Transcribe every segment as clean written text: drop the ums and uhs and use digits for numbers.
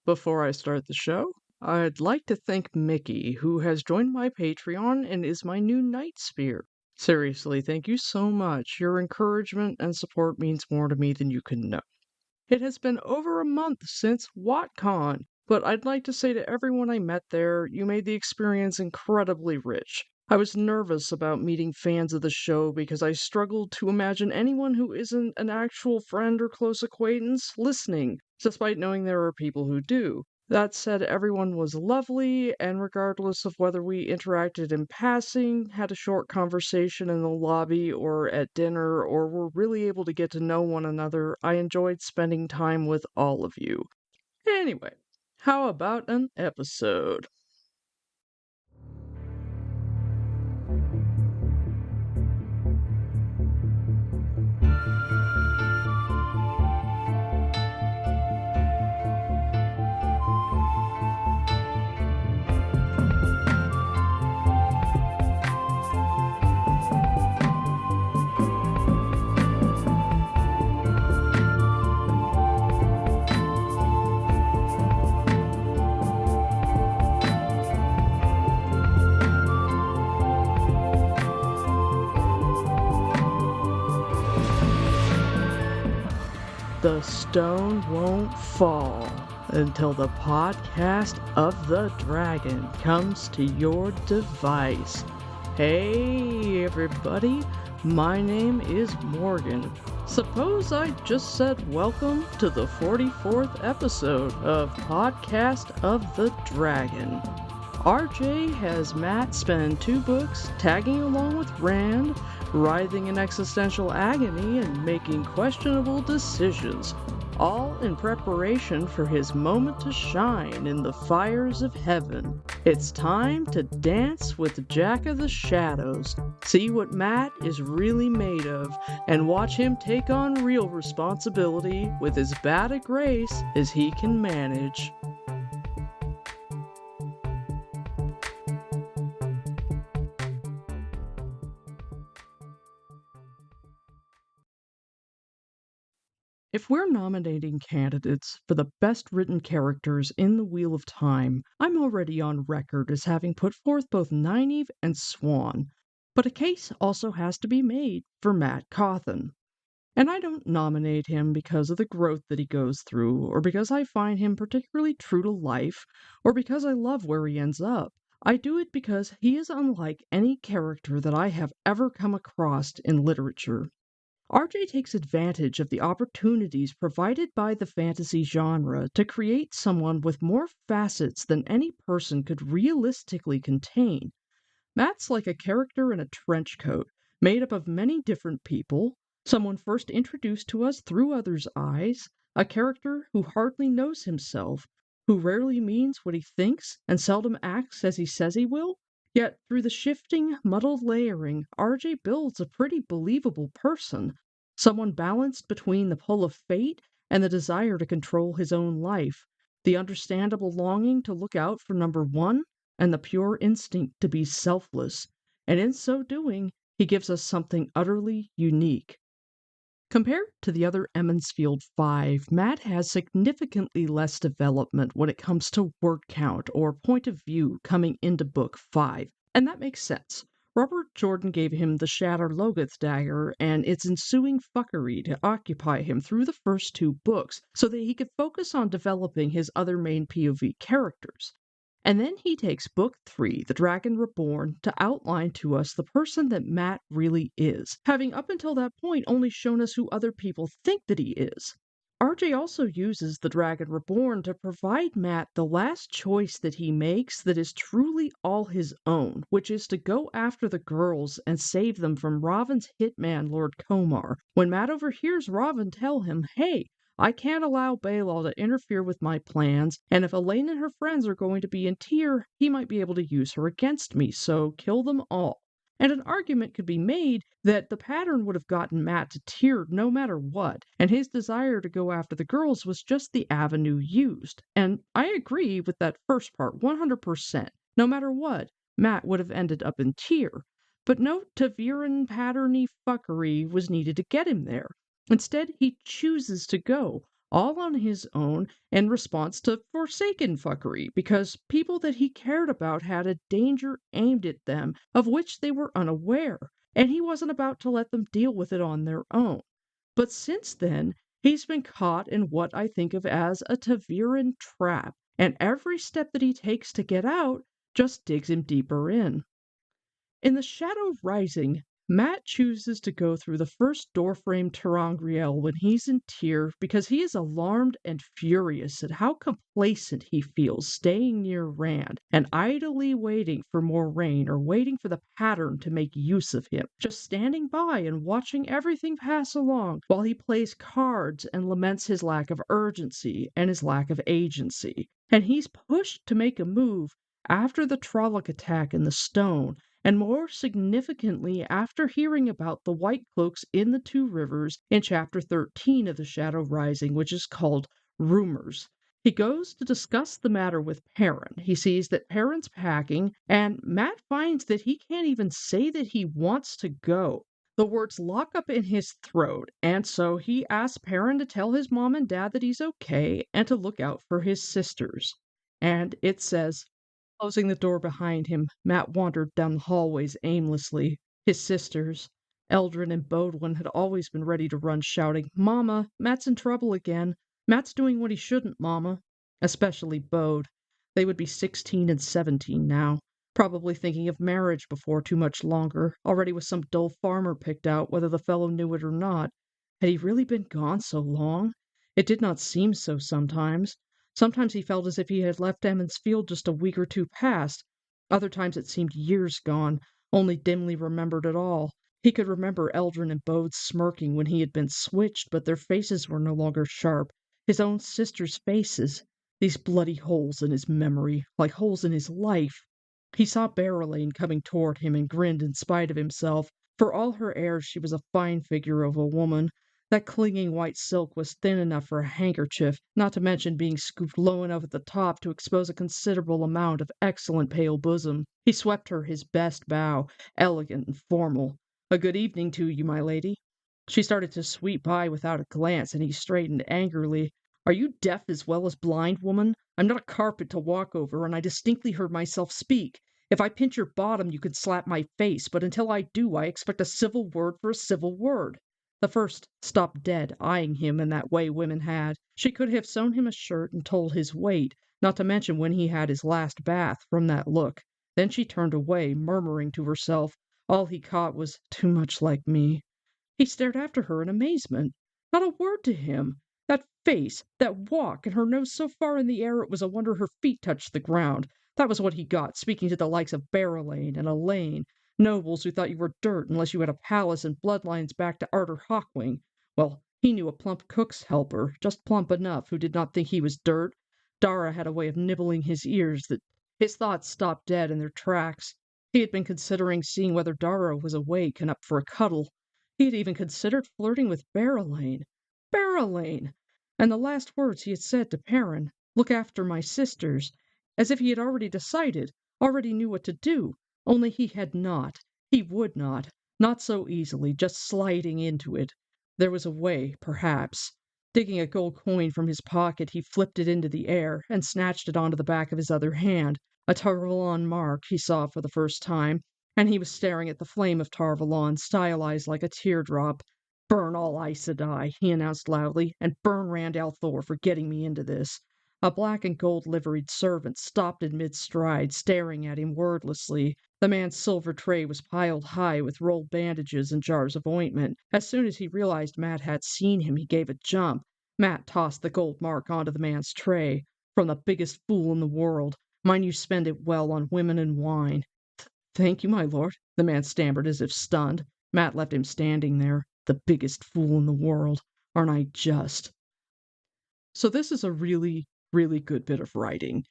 Before I start the show, I'd like to thank Mickey, who has joined my Patreon and is my new Night Spear. Seriously, thank you so much. Your encouragement and support means more to me than you can know. It has been over a month since WatCon, but I'd like to say to everyone I met there, you made the experience incredibly rich. I was nervous about meeting fans of the show because I struggled to imagine anyone who isn't an actual friend or close acquaintance listening, despite knowing there are people who do. That said, everyone was lovely, and regardless of whether we interacted in passing, had a short conversation in the lobby or at dinner, or were really able to get to know one another, I enjoyed spending time with all of you. Anyway, how about an episode? The stone won't fall until the podcast of the dragon comes to your device. Hey everybody, my name is Morgan. Suppose I just said welcome to the 44th episode of Podcast of the Dragon. RJ has Matt spend 2 books tagging along with Rand, writhing in existential agony and making questionable decisions, all in preparation for his moment to shine in the fires of heaven. It's time to dance with Jack of the Shadows, see what Matt is really made of, and watch him take on real responsibility with as bad a grace as he can manage. If we're nominating candidates for the best written characters in the Wheel of Time, I'm already on record as having put forth both Nynaeve and Swan, but a case also has to be made for Matt Cawthon. And I don't nominate him because of the growth that he goes through, or because I find him particularly true to life, or because I love where he ends up. I do it because he is unlike any character that I have ever come across in literature. RJ takes advantage of the opportunities provided by the fantasy genre to create someone with more facets than any person could realistically contain. Matt's like a character in a trench coat, made up of many different people, someone first introduced to us through others' eyes, a character who hardly knows himself, who rarely means what he thinks and seldom acts as he says he will. Yet, through the shifting, muddled layering, RJ builds a pretty believable person, someone balanced between the pull of fate and the desire to control his own life, the understandable longing to look out for number one, and the pure instinct to be selfless, and in so doing, he gives us something utterly unique. Compared to the other Emmonsfield 5, Matt has significantly less development when it comes to word count or point of view coming into Book 5, and that makes sense. Robert Jordan gave him the Shatter Logoth dagger and its ensuing fuckery to occupy him through the first 2 books so that he could focus on developing his other main POV characters. And then he takes Book 3, The Dragon Reborn, to outline to us the person that Matt really is, having up until that point only shown us who other people think that he is. RJ also uses The Dragon Reborn to provide Matt the last choice that he makes that is truly all his own, which is to go after the girls and save them from Raven's hitman, Lord Komar, when Matt overhears Raven tell him, hey, I can't allow Balal to interfere with my plans, and if Elaine and her friends are going to be in Tyr, he might be able to use her against me, so kill them all. And an argument could be made that the pattern would have gotten Matt to Tyr no matter what, and his desire to go after the girls was just the avenue used. And I agree with that first part 100%. No matter what, Matt would have ended up in Tyr. But no Taviran patterny fuckery was needed to get him there. Instead, he chooses to go, all on his own in response to Forsaken fuckery, because people that he cared about had a danger aimed at them of which they were unaware, and he wasn't about to let them deal with it on their own. But since then, he's been caught in what I think of as a Taviran trap, and every step that he takes to get out just digs him deeper in. In the Shadow Rising, Matt chooses to go through the first doorframe ter'angreal when he's in Tyr because he is alarmed and furious at how complacent he feels staying near Rand and idly waiting for more rain or waiting for the pattern to make use of him, just standing by and watching everything pass along while he plays cards and laments his lack of urgency and his lack of agency. And he's pushed to make a move after the Trolloc attack in the stone, and more significantly after hearing about the White Cloaks in the Two Rivers in Chapter 13 of The Shadow Rising, which is called Rumors. He goes to discuss the matter with Perrin. He sees that Perrin's packing, and Matt finds that he can't even say that he wants to go. The words lock up in his throat, and so he asks Perrin to tell his mom and dad that he's okay and to look out for his sisters. And it says, closing the door behind him, Matt wandered down the hallways aimlessly. His sisters, Eldrin and Bodwin, had always been ready to run, shouting, "Mama, Matt's in trouble again. Matt's doing what he shouldn't, Mama." Especially Bode. They would be 16 and 17 now, probably thinking of marriage before too much longer, already with some dull farmer picked out, whether the fellow knew it or not. Had he really been gone so long? It did not seem so sometimes. Sometimes he felt as if he had left Emmons Field just a week or two past. Other times it seemed years gone, only dimly remembered at all. He could remember Eldrin and Bode smirking when he had been switched, but their faces were no longer sharp. His own sisters' faces. These bloody holes in his memory, like holes in his life. He saw Barrelane coming toward him and grinned in spite of himself. For all her airs, she was a fine figure of a woman. That clinging white silk was thin enough for a handkerchief, not to mention being scooped low enough at the top to expose a considerable amount of excellent pale bosom. He swept her his best bow, elegant and formal. "A good evening to you, my lady." She started to sweep by without a glance, and he straightened angrily. "Are you deaf as well as blind, woman? I'm not a carpet to walk over, and I distinctly heard myself speak. If I pinch your bottom, you can slap my face, but until I do, I expect a civil word for a civil word." The first stopped dead, eyeing him in that way women had. She could have sewn him a shirt and told his weight, not to mention when he had his last bath, from that look. Then she turned away, murmuring to herself, all he caught was "too much like me." He stared after her in amazement. Not a word to him. That face, that walk, and her nose so far in the air it was a wonder her feet touched the ground. That was what he got, speaking to the likes of Barrelane and Elaine. Nobles who thought you were dirt unless you had a palace and bloodlines back to Arthur Hawkwing. Well, he knew a plump cook's helper, just plump enough, who did not think he was dirt. Dara had a way of nibbling his ears that his thoughts stopped dead in their tracks. He had been considering seeing whether Dara was awake and up for a cuddle. He had even considered flirting with Barrelane. Barrelane! And the last words he had said to Perrin, "Look after my sisters," as if he had already decided, already knew what to do. Only he had not. He would not so easily, just sliding into it. There was a way, perhaps. Digging a gold coin from his pocket, he flipped it into the air and snatched it onto the back of his other hand. A Tarvalon mark he saw for the first time, and he was staring at the flame of Tarvalon, stylized like a teardrop. "Burn all Aes Sedai," he announced loudly, "and burn Rand al'Thor for getting me into this." A black and gold liveried servant stopped in mid-stride, staring at him wordlessly. The man's silver tray was piled high with rolled bandages and jars of ointment. As soon as he realized Matt had seen him, he gave a jump. Matt tossed the gold mark onto the man's tray. "From the biggest fool in the world. Mind you spend it well on women and wine." "Thank you, my lord," the man stammered as if stunned. Matt left him standing there. The biggest fool in the world. Aren't I just? So this is a really, really good bit of writing.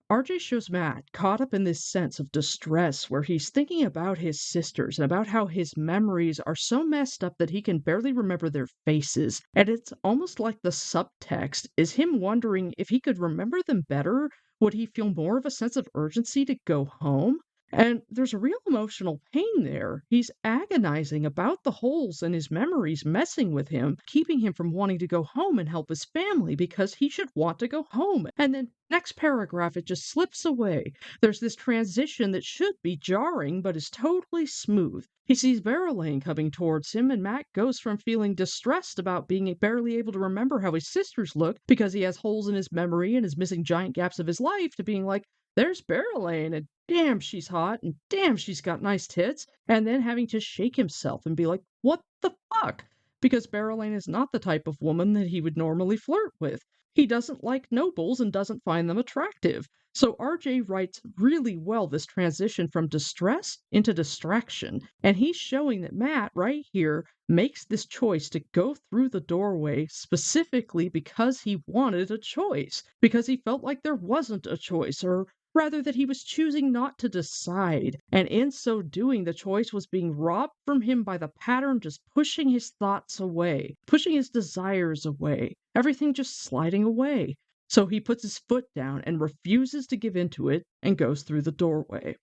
RJ shows Matt caught up in this sense of distress where he's thinking about his sisters and about how his memories are so messed up that he can barely remember their faces. And it's almost like the subtext is him wondering if he could remember them better, would he feel more of a sense of urgency to go home? And there's a real emotional pain there. He's agonizing about the holes in his memories messing with him, keeping him from wanting to go home and help his family because he should want to go home. And then next paragraph, it just slips away. There's this transition that should be jarring, but is totally smooth. He sees Verlaine coming towards him, and Matt goes from feeling distressed about being barely able to remember how his sisters look because he has holes in his memory and is missing giant gaps of his life to being like, there's Barrelane, and damn, she's hot, and damn, she's got nice tits, and then having to shake himself and be like, what the fuck? Because Barrelane is not the type of woman that he would normally flirt with. He doesn't like nobles and doesn't find them attractive. So RJ writes really well this transition from distress into distraction, and he's showing that Matt, right here, makes this choice to go through the doorway specifically because he wanted a choice, because he felt like there wasn't a choice, or rather that he was choosing not to decide, and in so doing the choice was being robbed from him by the pattern just pushing his thoughts away, pushing his desires away, everything just sliding away. So he puts his foot down and refuses to give in to it and goes through the doorway.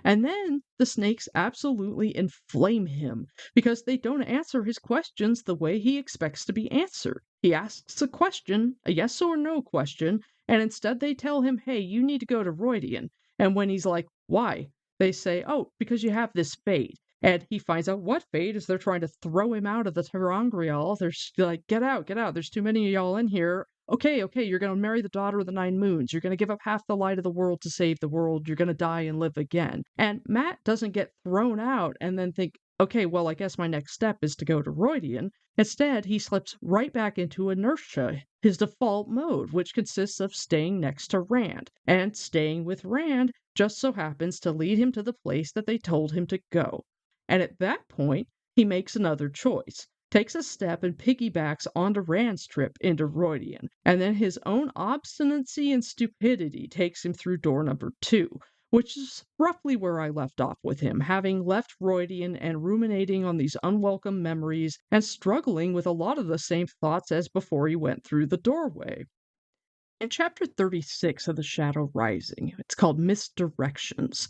And then the snakes absolutely inflame him because they don't answer his questions the way he expects to be answered. He asks a question, a yes or no question, and instead they tell him, hey, you need to go to Roydian. And when he's like, why? They say, oh, because you have this fate. And he finds out what fate is they're trying to throw him out of the ter'angreal. They're like, get out, get out. There's too many of y'all in here. Okay, you're going to marry the daughter of the 9 moons. You're going to give up half the light of the world to save the world. You're going to die and live again. And Matt doesn't get thrown out and then think, okay, well, I guess my next step is to go to Roydian. Instead, he slips right back into inertia, his default mode, which consists of staying next to Rand. And staying with Rand just so happens to lead him to the place that they told him to go. And at that point, he makes another choice, takes a step and piggybacks onto Rand's trip into Roydian, and then his own obstinacy and stupidity takes him through door number 2, which is roughly where I left off with him, having left Roydian and ruminating on these unwelcome memories and struggling with a lot of the same thoughts as before he went through the doorway. In chapter 36 of The Shadow Rising, it's called Misdirections.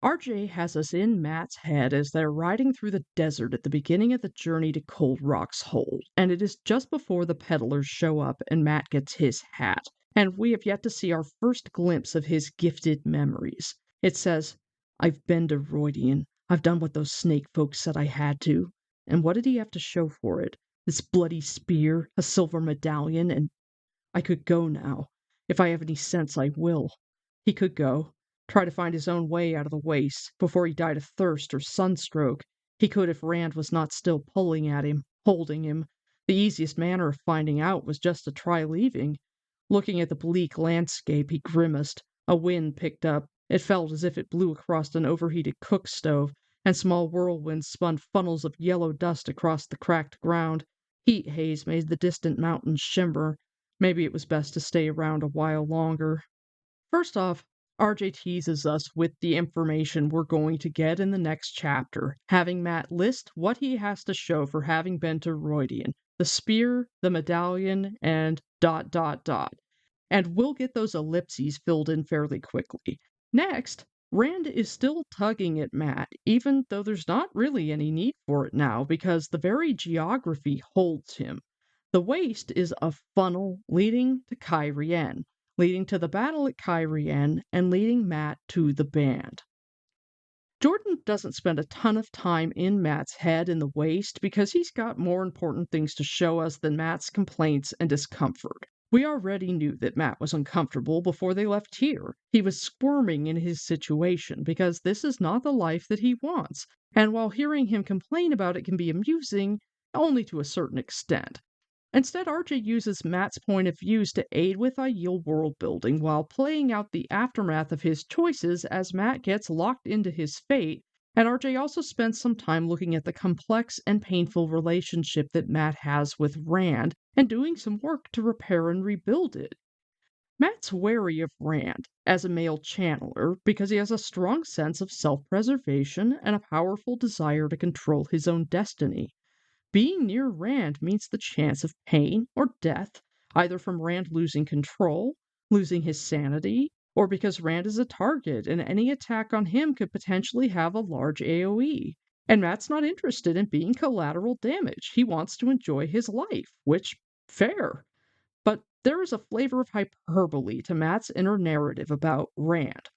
RJ has us in Matt's head as they're riding through the desert at the beginning of the journey to Cold Rock's Hold, and it is just before the peddlers show up and Matt gets his hat, and we have yet to see our first glimpse of his gifted memories. It says, I've been to Roydian. I've done what those snake folks said I had to. And what did he have to show for it? This bloody spear, a silver medallion, and I could go now. If I have any sense, I will. He could go. Try to find his own way out of the waste before he died of thirst or sunstroke. He could if Rand was not still pulling at him, holding him. The easiest manner of finding out was just to try leaving. Looking at the bleak landscape, he grimaced. A wind picked up. It felt as if it blew across an overheated cook stove, and small whirlwinds spun funnels of yellow dust across the cracked ground. Heat haze made the distant mountains shimmer. Maybe it was best to stay around a while longer. First off, RJ teases us with the information we're going to get in the next chapter, having Matt list what he has to show for having been to Roydian, the spear, the medallion, and ... And we'll get those ellipses filled in fairly quickly. Next, Rand is still tugging at Matt, even though there's not really any need for it now, because the very geography holds him. The waste is a funnel leading to Cairhien, leading to the battle at Cairhien, and leading Matt to the band. Jordan doesn't spend a ton of time in Matt's head in the waste because he's got more important things to show us than Matt's complaints and discomfort. We already knew that Matt was uncomfortable before they left here. He was squirming in his situation because this is not the life that he wants, and while hearing him complain about it can be amusing, only to a certain extent. Instead, RJ uses Matt's point of views to aid with ideal world building while playing out the aftermath of his choices as Matt gets locked into his fate, and RJ also spends some time looking at the complex and painful relationship that Matt has with Rand and doing some work to repair and rebuild it. Matt's wary of Rand as a male channeler because he has a strong sense of self-preservation and a powerful desire to control his own destiny. Being near Rand means the chance of pain or death, either from Rand losing control, losing his sanity, or because Rand is a target and any attack on him could potentially have a large AoE. And Matt's not interested in being collateral damage. He wants to enjoy his life, which, fair. But there is a flavor of hyperbole to Matt's inner narrative about Rand.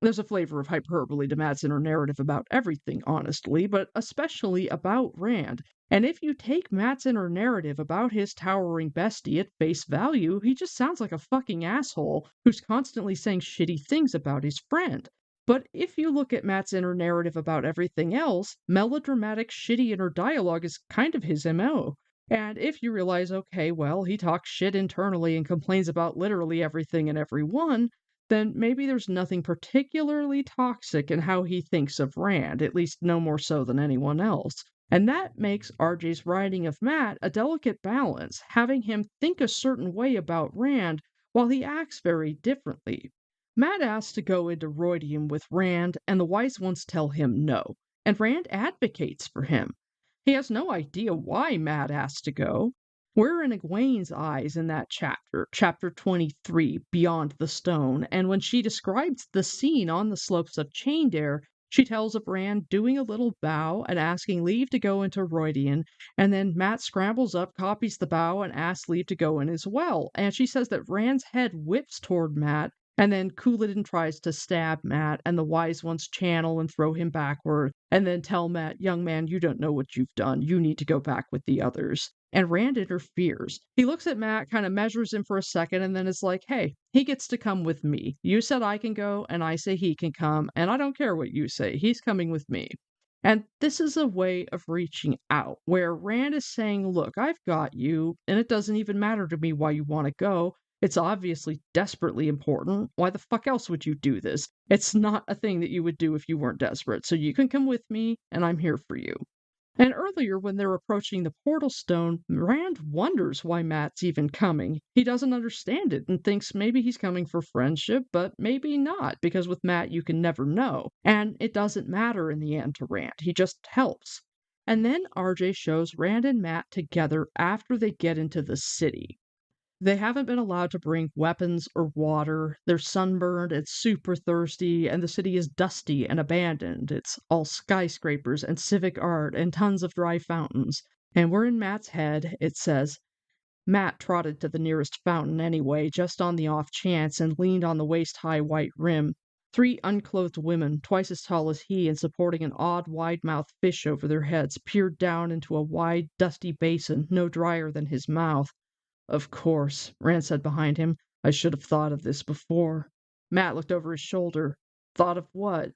There's a flavor of hyperbole to Matt's inner narrative about everything, honestly, but especially about Rand. And if you take Matt's inner narrative about his towering bestie at face value, he just sounds like a fucking asshole who's constantly saying shitty things about his friend. But if you look at Matt's inner narrative about everything else, melodramatic, shitty inner dialogue is kind of his MO. And if you realize, okay, well, he talks shit internally and complains about literally everything and everyone, then maybe there's nothing particularly toxic in how he thinks of Rand, at least no more so than anyone else. And that makes RJ's writing of Matt a delicate balance, having him think a certain way about Rand while he acts very differently. Matt asks to go into Roydium with Rand, and the wise ones tell him no, and Rand advocates for him. He has no idea why Matt asks to go. We're in Egwene's eyes in that chapter, chapter 23, Beyond the Stone, and when she describes the scene on the slopes of Chaindair, she tells of Rand doing a little bow and asking leave to go into Roydian, and then Matt scrambles up, copies the bow, and asks leave to go in as well. And she says that Rand's head whips toward Matt, and then Couladin tries to stab Matt, and the wise ones channel and throw him backward, and then tell Matt, young man, you don't know what you've done. You need to go back with the others. And Rand interferes. He looks at Matt, kind of measures him for a second, and then is like, hey, he gets to come with me. You said I can go, and I say he can come, and I don't care what you say. He's coming with me. And this is a way of reaching out, where Rand is saying, look, I've got you, and it doesn't even matter to me why you want to go. It's obviously desperately important. Why the fuck else would you do this? It's not a thing that you would do if you weren't desperate. So you can come with me, and I'm here for you. And earlier, when they're approaching the portal stone, Rand wonders why Matt's even coming. He doesn't understand it and thinks maybe he's coming for friendship, but maybe not, because with Matt you can never know. And it doesn't matter in the end to Rand. He just helps. And then RJ shows Rand and Matt together after they get into the city. They haven't been allowed to bring weapons or water. They're sunburned and super thirsty, and the city is dusty and abandoned. It's all skyscrapers and civic art and tons of dry fountains. And we're in Matt's head. It says, Matt trotted to the nearest fountain anyway, just on the off chance, and leaned on the waist-high white rim. 3 unclothed women, twice as tall as he and supporting an odd wide-mouthed fish over their heads, peered down into a wide, dusty basin no drier than his mouth. Of course, Rand said behind him. I should have thought of this before. Matt looked over his shoulder. Thought of what?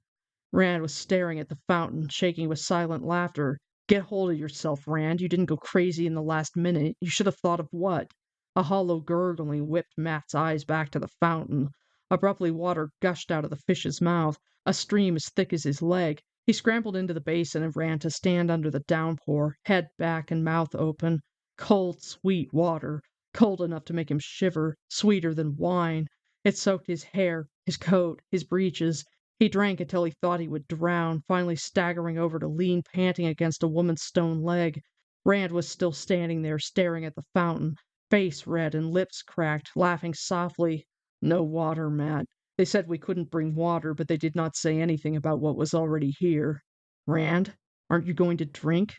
Rand was staring at the fountain, shaking with silent laughter. Get hold of yourself, Rand. You didn't go crazy in the last minute. You should have thought of what? A hollow gurgling whipped Matt's eyes back to the fountain. Abruptly, water gushed out of the fish's mouth, a stream as thick as his leg. He scrambled into the basin and ran to stand under the downpour, head back and mouth open. Cold, sweet water. Cold enough to make him shiver, sweeter than wine. It soaked his hair, his coat, his breeches. He drank until he thought he would drown, finally staggering over to lean panting against a woman's stone leg. Rand was still standing there, staring at the fountain, face red and lips cracked, laughing softly. No water, Matt. They said we couldn't bring water, but they did not say anything about what was already here. Rand, aren't you going to drink?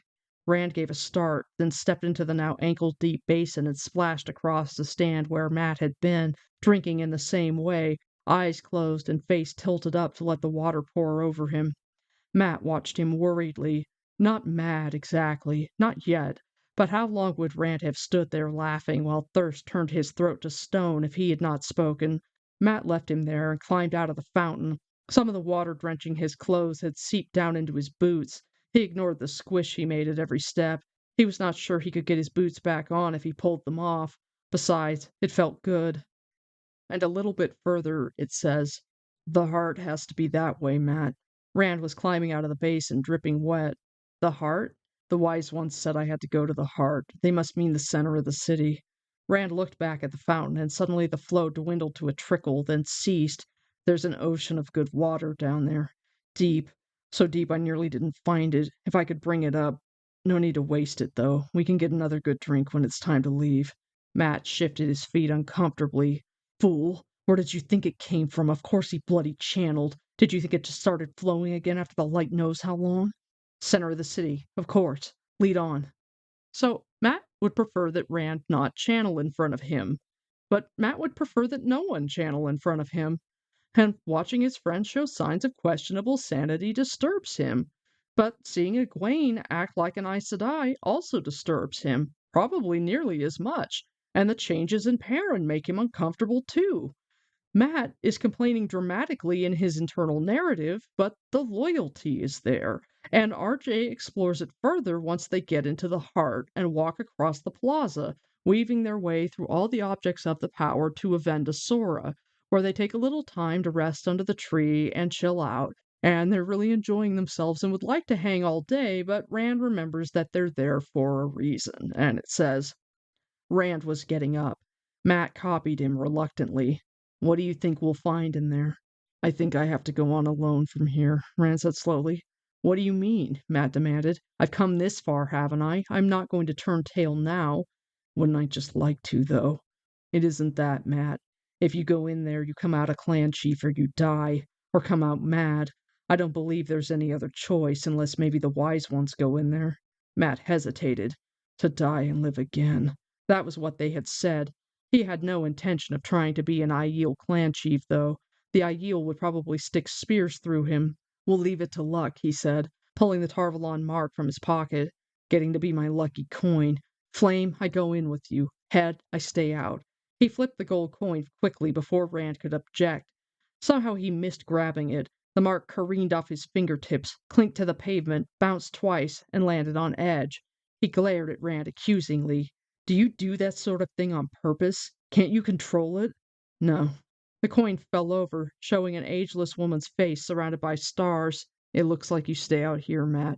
Rand gave a start, then stepped into the now ankle-deep basin and splashed across the stand where Matt had been, drinking in the same way, eyes closed and face tilted up to let the water pour over him. Matt watched him worriedly. Not mad, exactly. Not yet. But how long would Rand have stood there laughing while thirst turned his throat to stone if he had not spoken? Matt left him there and climbed out of the fountain. Some of the water drenching his clothes had seeped down into his boots. He ignored the squish he made at every step. He was not sure he could get his boots back on if he pulled them off. Besides, it felt good. And a little bit further, it says, the heart has to be that way, Matt. Rand was climbing out of the basin, dripping wet. The heart? The wise ones said I had to go to the heart. They must mean the center of the city. Rand looked back at the fountain, and suddenly the flow dwindled to a trickle, then ceased. There's an ocean of good water down there. Deep. So deep I nearly didn't find it. If I could bring it up. No need to waste it, though. We can get another good drink when it's time to leave. Matt shifted his feet uncomfortably. Fool. Where did you think it came from? Of course he bloody channeled. Did you think it just started flowing again after the light knows how long? Center of the city, of course. Lead on. So Matt would prefer that Rand not channel in front of him, but Matt would prefer that no one channel in front of him. And watching his friend show signs of questionable sanity disturbs him. But seeing Egwene act like an Aes Sedai also disturbs him, probably nearly as much, and the changes in Perrin make him uncomfortable too. Matt is complaining dramatically in his internal narrative, but the loyalty is there, and RJ explores it further once they get into the heart and walk across the plaza, weaving their way through all the objects of the power to Avenda Sora, where they take a little time to rest under the tree and chill out, and they're really enjoying themselves and would like to hang all day, but Rand remembers that they're there for a reason, and it says, Rand was getting up. Matt copied him reluctantly. What do you think we'll find in there? I think I have to go on alone from here, Rand said slowly. What do you mean? Matt demanded. I've come this far, haven't I? I'm not going to turn tail now. Wouldn't I just like to, though? It isn't that, Matt. If you go in there, you come out a clan chief or you die, or come out mad. I don't believe there's any other choice unless maybe the wise ones go in there. Matt hesitated. To die and live again. That was what they had said. He had no intention of trying to be an Aiel clan chief, though. The Aiel would probably stick spears through him. We'll leave it to luck, he said, pulling the Tarvalon mark from his pocket. Getting to be my lucky coin. Flame, I go in with you. Head, I stay out. He flipped the gold coin quickly before Rand could object. Somehow he missed grabbing it. The mark careened off his fingertips, clinked to the pavement, bounced twice, and landed on edge. He glared at Rand accusingly. Do you do that sort of thing on purpose? Can't you control it? No. The coin fell over, showing an ageless woman's face surrounded by stars. It looks like you stay out here, Matt.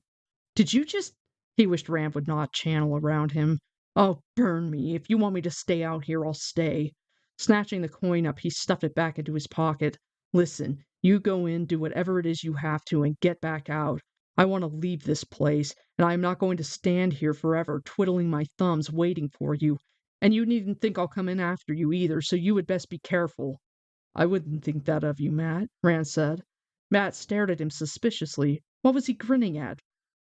Did you just... He wished Rand would not channel around him. Oh, burn me. If you want me to stay out here, I'll stay. Snatching the coin up, he stuffed it back into his pocket. Listen, you go in, do whatever it is you have to, and get back out. I want to leave this place, and I am not going to stand here forever twiddling my thumbs waiting for you. And you needn't think I'll come in after you either, so you would best be careful. I wouldn't think that of you, Matt, Rand said. Matt stared at him suspiciously. What was he grinning at?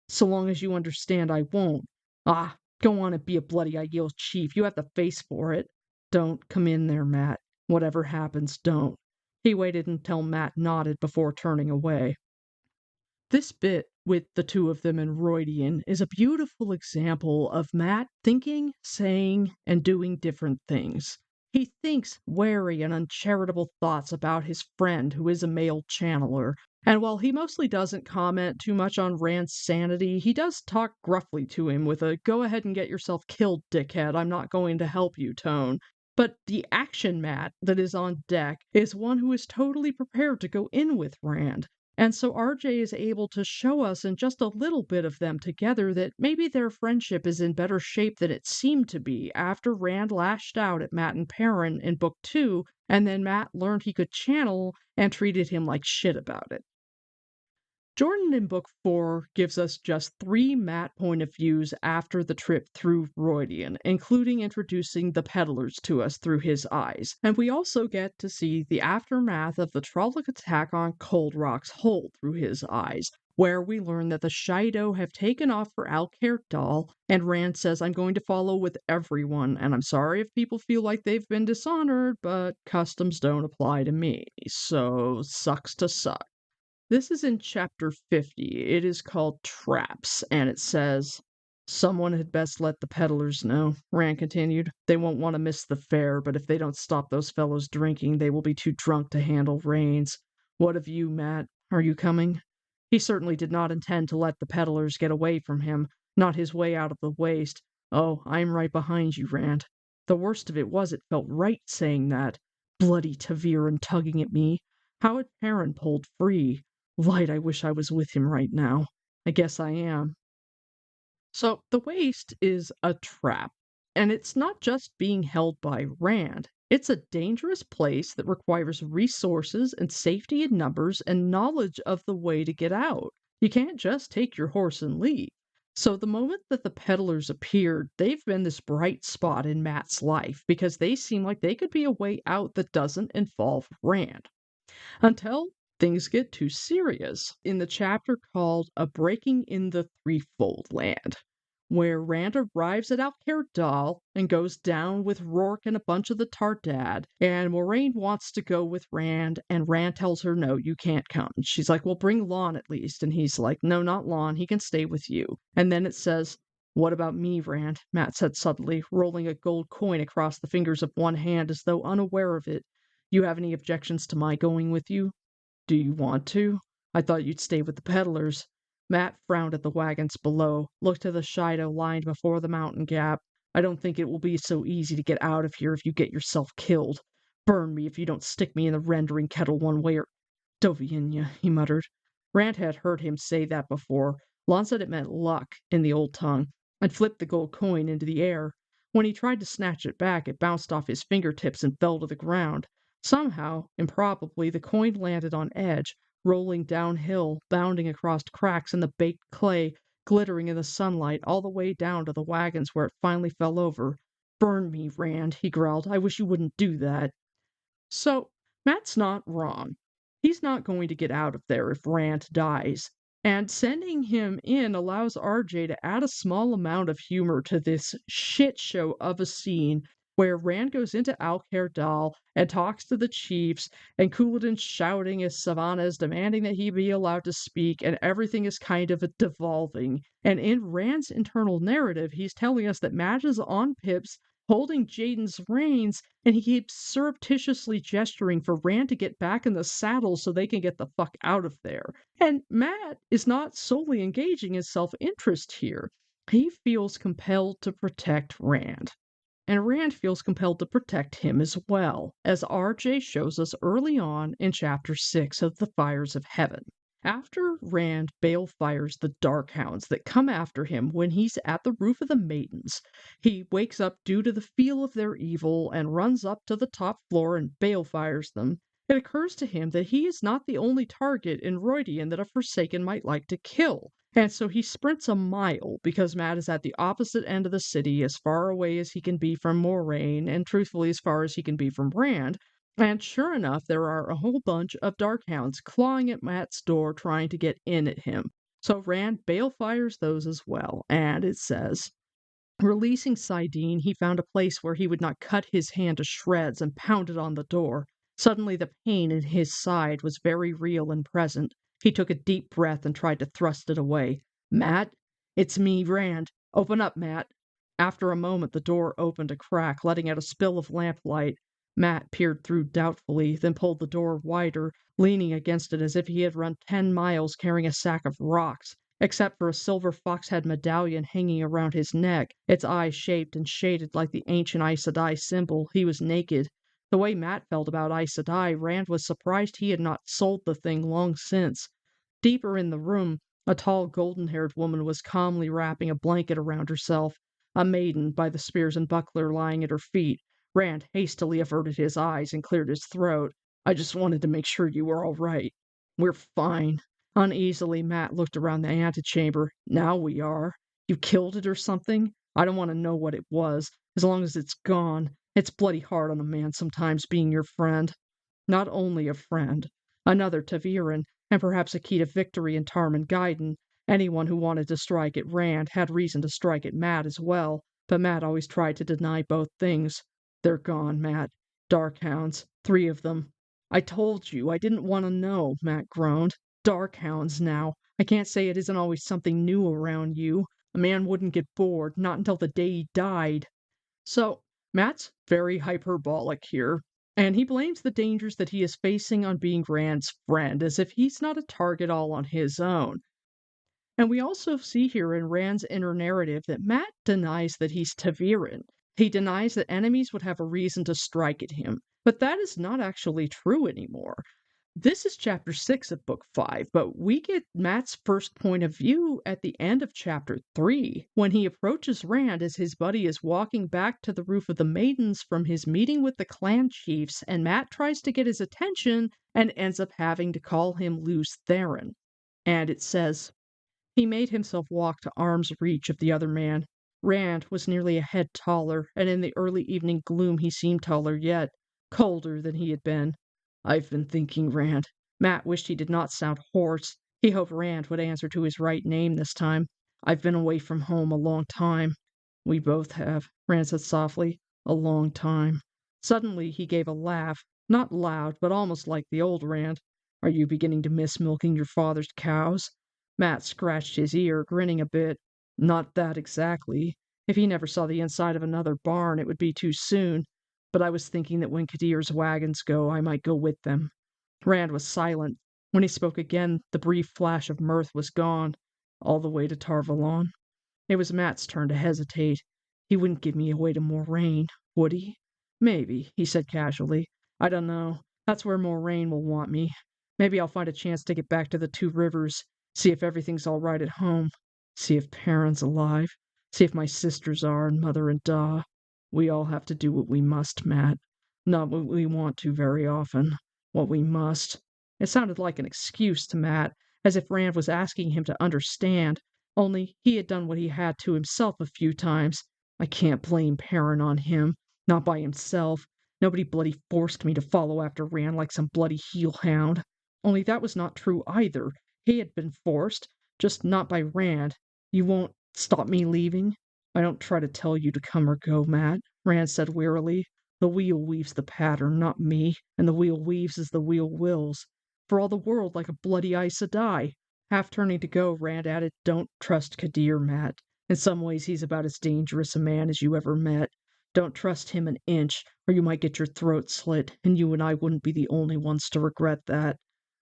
So long as you understand, I won't. Ah, go on and be a bloody Aiel chief. You have the face for it. Don't come in there, Matt. Whatever happens, don't. He waited until Matt nodded before turning away. This bit with the two of them in Rhuidean is a beautiful example of Matt thinking, saying, and doing different things. He thinks wary and uncharitable thoughts about his friend who is a male channeler, and while he mostly doesn't comment too much on Rand's sanity, he does talk gruffly to him with a go ahead and get yourself killed, dickhead, I'm not going to help you tone. But the action Matt that is on deck is one who is totally prepared to go in with Rand. And so RJ is able to show us in just a little bit of them together that maybe their friendship is in better shape than it seemed to be after Rand lashed out at Matt and Perrin in Book 2, and then Matt learned he could channel and treated him like shit about it. Jordan in Book 4 gives us just 3 Matt point of views after the trip through Rhuidean, including introducing the peddlers to us through his eyes. And we also get to see the aftermath of the Trolloc attack on Cold Rock's Hold through his eyes, where we learn that the Shido have taken off for Alcair Dal, and Rand says, I'm going to follow with everyone, and I'm sorry if people feel like they've been dishonored, but customs don't apply to me, so sucks to suck. This is in chapter 50. It is called Traps, and it says, Someone had best let the peddlers know, Rand continued. They won't want to miss the fair, but if they don't stop those fellows drinking, they will be too drunk to handle reins. What of you, Matt? Are you coming? He certainly did not intend to let the peddlers get away from him, not his way out of the waste. Oh, I'm right behind you, Rand. The worst of it was it felt right saying that. Bloody ta'veren tugging at me. How had Perrin pulled free? Light, I wish I was with him right now. I guess I am. So, the waste is a trap, and it's not just being held by Rand. It's a dangerous place that requires resources and safety in numbers and knowledge of the way to get out. You can't just take your horse and leave. So the moment that the peddlers appeared, they've been this bright spot in Matt's life because they seem like they could be a way out that doesn't involve Rand. Until things get too serious in the chapter called A Breaking in the Threefold Land, where Rand arrives at Alcair and goes down with Rourke and a bunch of the Tardad, and Moraine wants to go with Rand, and Rand tells her, no, you can't come. She's like, well, bring Lon at least, and he's like, no, not Lon, he can stay with you. And then it says, what about me, Rand? Matt said suddenly, rolling a gold coin across the fingers of one hand as though unaware of it. You have any objections to my going with you? Do you want to? I thought you'd stay with the peddlers. Matt frowned at the wagons below, looked at the Shido lined before the mountain gap. I don't think it will be so easy to get out of here if you get yourself killed. Burn me if you don't stick me in the rendering kettle one way or Dovianya, he muttered. Rand had heard him say that before. Lon said it meant luck in the old tongue, and flipped the gold coin into the air. When he tried to snatch it back, it bounced off his fingertips and fell to the ground. Somehow, improbably, the coin landed on edge, rolling downhill, bounding across cracks in the baked clay, glittering in the sunlight, all the way down to the wagons where it finally fell over. Burn me, Rand, he growled. I wish you wouldn't do that. So, Matt's not wrong. He's not going to get out of there if Rand dies. And sending him in allows RJ to add a small amount of humor to this shit show of a scene where Rand goes into Alcair and talks to the chiefs, and Couladin's shouting as Savannah is demanding that he be allowed to speak, and everything is kind of devolving. And in Rand's internal narrative, he's telling us that Matt is on Pips, holding Jaden's reins, and he keeps surreptitiously gesturing for Rand to get back in the saddle so they can get the fuck out of there. And Matt is not solely engaging in self-interest here. He feels compelled to protect Rand. And Rand feels compelled to protect him as well, as RJ shows us early on in Chapter 6 of The Fires of Heaven. After Rand balefires the Darkhounds that come after him when he's at the roof of the Maidens, he wakes up due to the feel of their evil and runs up to the top floor and balefires them. It occurs to him that he is not the only target in Rhuidean that a Forsaken might like to kill, and so he sprints a mile because Matt is at the opposite end of the city, as far away as he can be from Moraine, and truthfully as far as he can be from Rand. And sure enough, there are a whole bunch of Darkhounds clawing at Matt's door trying to get in at him. So Rand balefires those as well, and it says, releasing Sidene, he found a place where he would not cut his hand to shreds and pounded on the door. Suddenly the pain in his side was very real and present. He took a deep breath and tried to thrust it away. Matt? It's me, Rand. Open up, Matt. After a moment, the door opened a crack, letting out a spill of lamplight. Matt peered through doubtfully, then pulled the door wider, leaning against it as if he had run 10 miles carrying a sack of rocks. Except for a silver fox-head medallion hanging around his neck, its eyes shaped and shaded like the ancient Aes Sedai symbol, he was naked. The way Matt felt about Aes Sedai, Rand was surprised he had not sold the thing long since. Deeper in the room, a tall golden-haired woman was calmly wrapping a blanket around herself, a maiden by the spears and buckler lying at her feet. Rand hastily averted his eyes and cleared his throat. I just wanted to make sure you were all right. We're fine. Uneasily, Matt looked around the antechamber. Now we are. You killed it or something? I don't want to know what it was, as long as it's gone. It's bloody hard on a man sometimes being your friend. Not only a friend, another ta'veren, and perhaps a key to victory in Tarmon Gai'don. Anyone who wanted to strike at Rand had reason to strike at Matt as well, but Matt always tried to deny both things. They're gone, Matt. Darkhounds. 3 of them. I told you I didn't want to know, Matt groaned. Darkhounds now. I can't say it isn't always something new around you. A man wouldn't get bored, not until the day he died. So, Matt's very hyperbolic here, and he blames the dangers that he is facing on being Rand's friend, as if he's not a target all on his own. And we also see here in Rand's inner narrative that Matt denies that he's ta'veren. He denies that enemies would have a reason to strike at him, but that is not actually true anymore. This is chapter 6 of book 5, but we get Matt's first point of view at the end of chapter 3, when he approaches Rand as his buddy is walking back to the roof of the Maidens from his meeting with the clan chiefs, and Matt tries to get his attention and ends up having to call him Lews Therin. And it says, He made himself walk to arm's reach of the other man. Rand was nearly a head taller, and in the early evening gloom he seemed taller yet, colder than he had been. "I've been thinking, Rand." Matt wished he did not sound hoarse. He hoped Rand would answer to his right name this time. "I've been away from home a long time." "We both have," Rand said softly. "A long time." Suddenly he gave a laugh, not loud, but almost like the old Rand. "Are you beginning to miss milking your father's cows?" Matt scratched his ear, grinning a bit. "Not that exactly. If he never saw the inside of another barn, it would be too soon. But I was thinking that when Kadir's wagons go, I might go with them." Rand was silent. When he spoke again, the brief flash of mirth was gone. "All the way to Tarvalon?" It was Matt's turn to hesitate. "He wouldn't give me away to Moraine, would he?" "Maybe," he said casually. "I don't know. That's where Moraine will want me. Maybe I'll find a chance to get back to the Two Rivers, see if everything's all right at home, see if Perrin's alive, see if my sisters are, and Mother and Da. We all have to do what we must, Matt. Not what we want to very often. What we must." It sounded like an excuse to Matt, as if Rand was asking him to understand. Only he had done what he had to himself a few times. "I can't blame Perrin on him. Not by himself. Nobody bloody forced me to follow after Rand like some bloody heel hound. Only that was not true either. He had been forced, just not by Rand. You won't stop me leaving?" "I don't try to tell you to come or go, Matt," Rand said wearily. "The wheel weaves the pattern, not me, and the wheel weaves as the wheel wills. For all the world like a bloody Aes Sedai." Half turning to go, Rand added, "Don't trust Kadir, Matt. In some ways he's about as dangerous a man as you ever met. Don't trust him an inch, or you might get your throat slit, and you and I wouldn't be the only ones to regret that."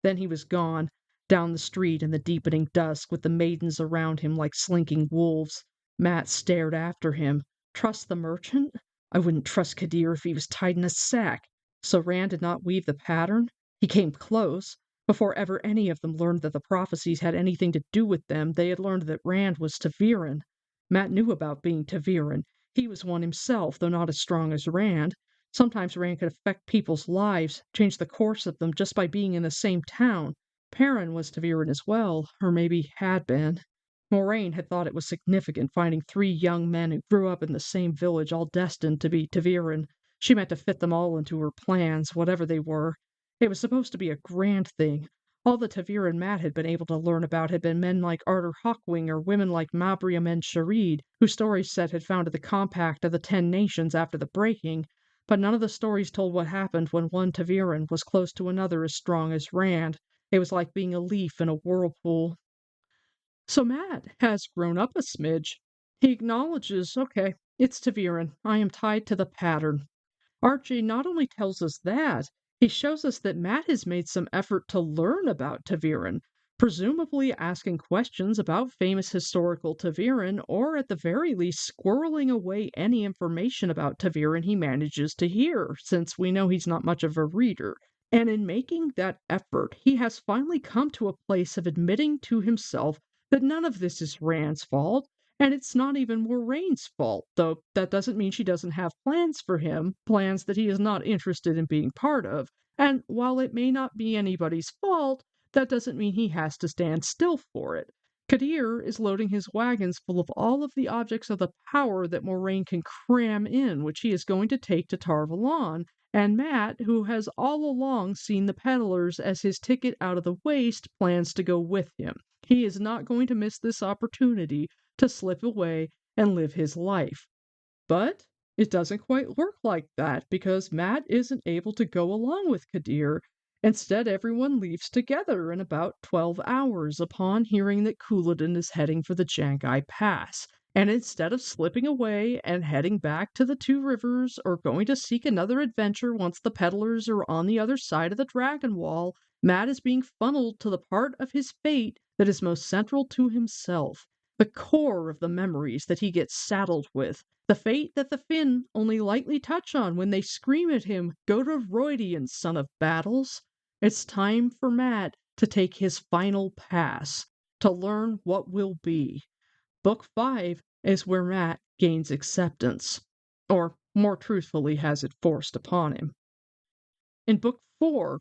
Then he was gone, down the street in the deepening dusk, with the maidens around him like slinking wolves. Matt stared after him. Trust the merchant? I wouldn't trust Kadir if he was tied in a sack. So Rand did not weave the pattern? He came close. Before ever any of them learned that the prophecies had anything to do with them, they had learned that Rand was ta'veren. Matt knew about being ta'veren. He was one himself, though not as strong as Rand. Sometimes Rand could affect people's lives, change the course of them just by being in the same town. Perrin was ta'veren as well, or maybe had been. Moraine had thought it was significant finding 3 young men who grew up in the same village, all destined to be ta'veren. She meant to fit them all into her plans, whatever they were. It was supposed to be a grand thing. All the ta'veren Matt had been able to learn about had been men like Arthur Hawkwing or women like Mabriam and Sharid, whose stories set had founded the Compact of the 10 Nations after the breaking, but none of the stories told what happened when one ta'veren was close to another as strong as Rand. It was like being a leaf in a whirlpool. So Matt has grown up a smidge. He acknowledges, okay, it's ta'veren. I am tied to the pattern. Archie not only tells us that, he shows us that Matt has made some effort to learn about ta'veren, presumably asking questions about famous historical ta'veren, or at the very least squirreling away any information about ta'veren he manages to hear, since we know he's not much of a reader. And in making that effort, he has finally come to a place of admitting to himself that none of this is Rand's fault, and it's not even Moraine's fault, though that doesn't mean she doesn't have plans for him, plans that he is not interested in being part of. And while it may not be anybody's fault, that doesn't mean he has to stand still for it. Kadir is loading his wagons full of all of the objects of the power that Moraine can cram in, which he is going to take to Tarvalon. And Matt, who has all along seen the peddlers as his ticket out of the waste, plans to go with him. He is not going to miss this opportunity to slip away and live his life. But it doesn't quite work like that because Matt isn't able to go along with Kadir. Instead, everyone leaves together in about 12 hours upon hearing that Couladin is heading for the Jangai Pass. And instead of slipping away and heading back to the Two Rivers or going to seek another adventure once the peddlers are on the other side of the Dragon Wall, Matt is being funneled to the part of his fate that is most central to himself, the core of the memories that he gets saddled with, the fate that the Finn only lightly touch on when they scream at him, "Go to Rhuidean, son of battles." It's time for Matt to take his final pass, to learn what will be. Book 5 is where Matt gains acceptance, or more truthfully has it forced upon him. In Book 4,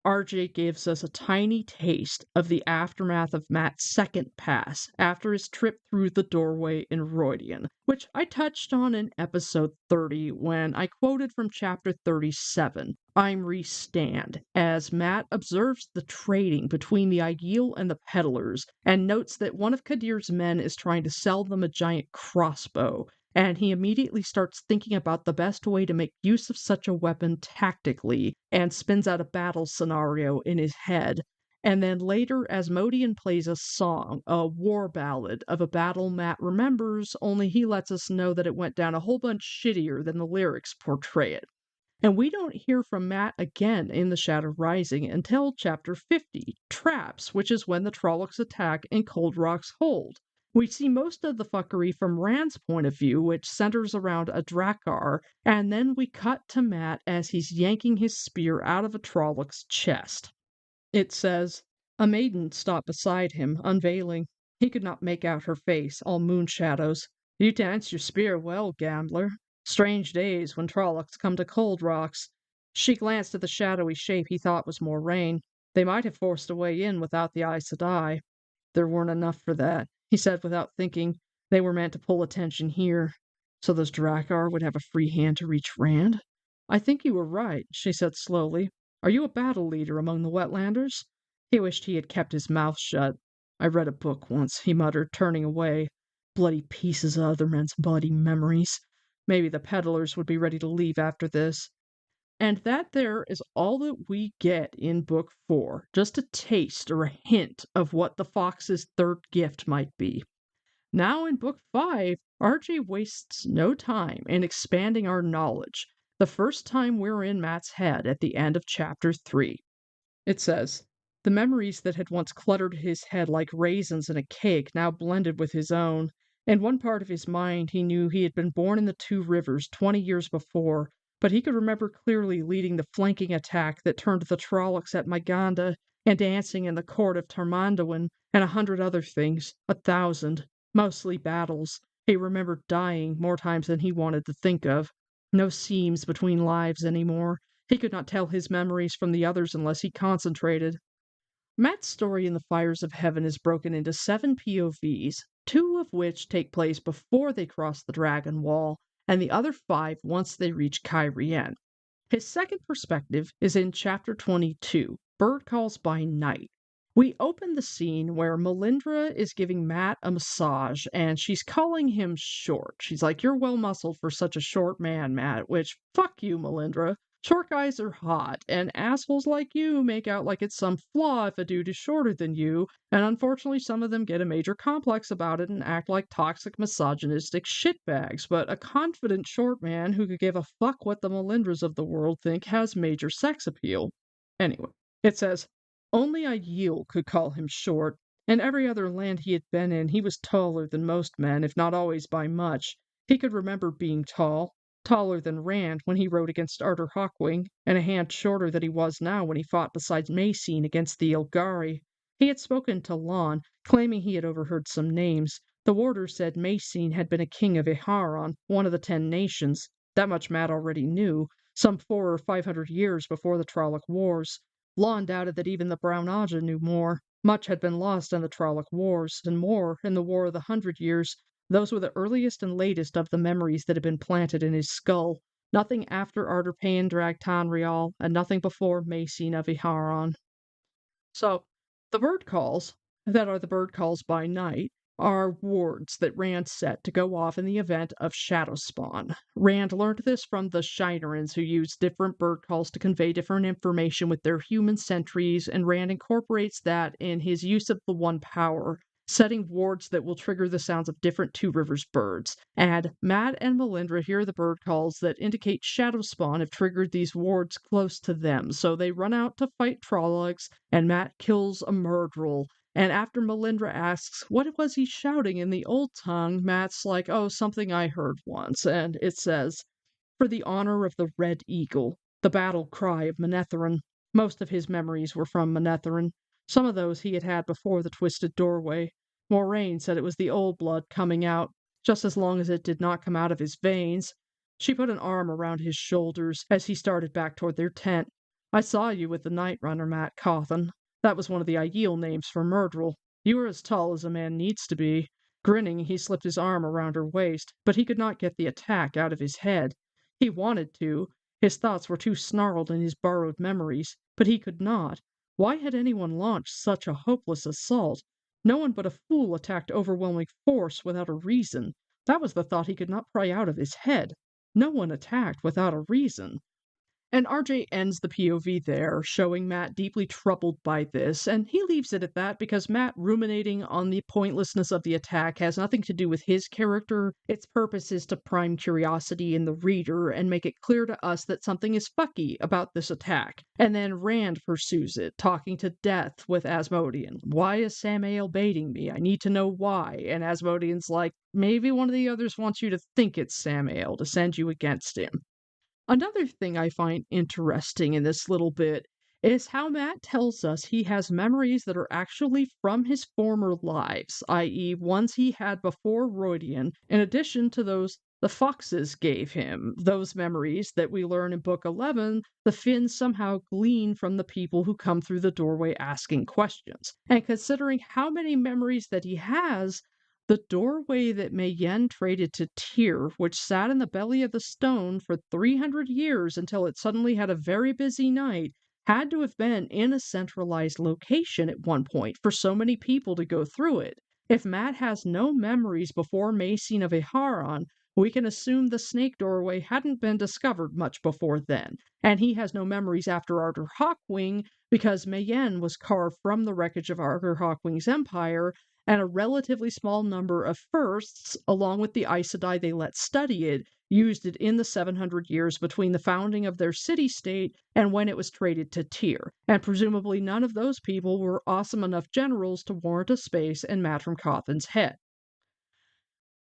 RJ gives us a tiny taste of the aftermath of Matt's second pass after his trip through the doorway in Rodian, which I touched on in episode 30 when I quoted from chapter 37, Imri Stand, as Matt observes the trading between the Aiel and the peddlers and notes that one of Kadir's men is trying to sell them a giant crossbow, and he immediately starts thinking about the best way to make use of such a weapon tactically and spins out a battle scenario in his head. And then later, Asmodean plays a song, a war ballad of a battle Matt remembers, only he lets us know that it went down a whole bunch shittier than the lyrics portray it. And we don't hear from Matt again in The Shadow Rising until chapter 50, Traps, which is when the Trollocs attack in Cold Rock's hold. We see most of the fuckery from Rand's point of view, which centers around a Drakkar, and then we cut to Matt as he's yanking his spear out of a Trolloc's chest. It says, a maiden stopped beside him, unveiling. He could not make out her face, all moon shadows. You dance your spear well, gambler. Strange days when Trollocs come to Cold Rocks. She glanced at the shadowy shape he thought was Moraine. They might have forced a way in without the Aes Sedai. There weren't enough for that, he said without thinking. They were meant to pull attention here. So those Drakkar would have a free hand to reach Rand? I think you were right, she said slowly. Are you a battle leader among the Wetlanders? He wished he had kept his mouth shut. I read a book once, he muttered, turning away. Bloody pieces of other men's bloody memories. Maybe the peddlers would be ready to leave after this. And that there is all that we get in Book 4, just a taste or a hint of what the Fox's third gift might be. Now in Book 5, RJ wastes no time in expanding our knowledge, the first time we're in Matt's head at the end of chapter 3. It says, the memories that had once cluttered his head like raisins in a cake now blended with his own. In one part of his mind he knew he had been born in the Two Rivers 20 years before, but he could remember clearly leading the flanking attack that turned the Trollocs at Myganda and dancing in the court of Tarmanduin and 100 other things, 1,000, mostly battles. He remembered dying more times than he wanted to think of. No seams between lives anymore. He could not tell his memories from the others unless he concentrated. Matt's story in the Fires of Heaven is broken into 7 POVs, 2 of which take place before they cross the Dragon Wall, and the other 5 once they reach Cairhien. His second perspective is in chapter 22, Bird Calls by Night. We open the scene where Melindra is giving Matt a massage, and she's calling him short. She's like, you're well muscled for such a short man, Matt, which, fuck you, Melindra. Short guys are hot, and assholes like you make out like it's some flaw if a dude is shorter than you, and unfortunately some of them get a major complex about it and act like toxic misogynistic shitbags, but a confident short man who could give a fuck what the Melindras of the world think has major sex appeal. Anyway, it says, only Aiel could call him short. In every other land he had been in, he was taller than most men, if not always by much. He could remember being tall, taller than Rand when he rode against Arthur Hawkwing, and a hand shorter than he was now when he fought beside Maycene against the Ilgari. He had spoken to Lon, claiming he had overheard some names. The warder said Maycene had been a king of Iharon, one of the 10 nations. That much Matt already knew, some 400 or 500 years before the Trolloc Wars. Lon doubted that even the Brown Aja knew more. Much had been lost in the Trolloc Wars, and more in the War of the 100 Years. Those were the earliest and latest of the memories that had been planted in his skull. Nothing after Arderpain dragged ter'angreal, and nothing before Maycene of Iharon. So, the bird calls, that are the bird calls by night, are wards that Rand set to go off in the event of shadow spawn. Rand learned this from the Shinerans, who use different bird calls to convey different information with their human sentries, and Rand incorporates that in his use of the One Power, setting wards that will trigger the sounds of different Two Rivers birds. And Matt and Melindra hear the bird calls that indicate shadow spawn have triggered these wards close to them, so they run out to fight Trollocs, and Matt kills a Myrddraal. And after Melindra asks, what was he shouting in the old tongue, Matt's like, oh, something I heard once. And it says, for the honor of the Red Eagle, the battle cry of Manetheren. Most of his memories were from Manetheren. Some of those he had had before the twisted doorway. Moraine said it was the old blood coming out, just as long as it did not come out of his veins. She put an arm around his shoulders as he started back toward their tent. I saw you with the Night Runner, Matt Cawthon. That was one of the Aiel names for Myrddrel. You were as tall as a man needs to be. Grinning, he slipped his arm around her waist, but he could not get the attack out of his head. He wanted to. His thoughts were too snarled in his borrowed memories, but he could not. Why had anyone launched such a hopeless assault? No one but a fool attacked overwhelming force without a reason. That was the thought he could not pry out of his head. No one attacked without a reason. And RJ ends the POV there, showing Matt deeply troubled by this, and he leaves it at that because Matt ruminating on the pointlessness of the attack has nothing to do with his character. Its purpose is to prime curiosity in the reader and make it clear to us that something is fucky about this attack. And then Rand pursues it, talking to death with Asmodean. Why is Samael baiting me? I need to know why. And Asmodean's like, maybe one of the others wants you to think it's Samael to send you against him. Another thing I find interesting in this little bit is how Matt tells us he has memories that are actually from his former lives, i.e., ones he had before Rhuidean, in addition to those the foxes gave him, those memories that we learn in Book 11 the Finns somehow glean from the people who come through the doorway asking questions. And considering how many memories that he has, the doorway that Mayenne traded to Tyr, which sat in the belly of the stone for 300 years until it suddenly had a very busy night, had to have been in a centralized location at one point for so many people to go through it. If Matt has no memories before Macene of Aharon, we can assume the snake doorway hadn't been discovered much before then, and he has no memories after Arthur Hawkwing because Mayenne was carved from the wreckage of Arthur Hawkwing's empire, and a relatively small number of firsts, along with the Aes Sedai they let study it, used it in the 700 years between the founding of their city-state and when it was traded to Tyr, and presumably none of those people were awesome enough generals to warrant a space in Matrim Cawthon's head.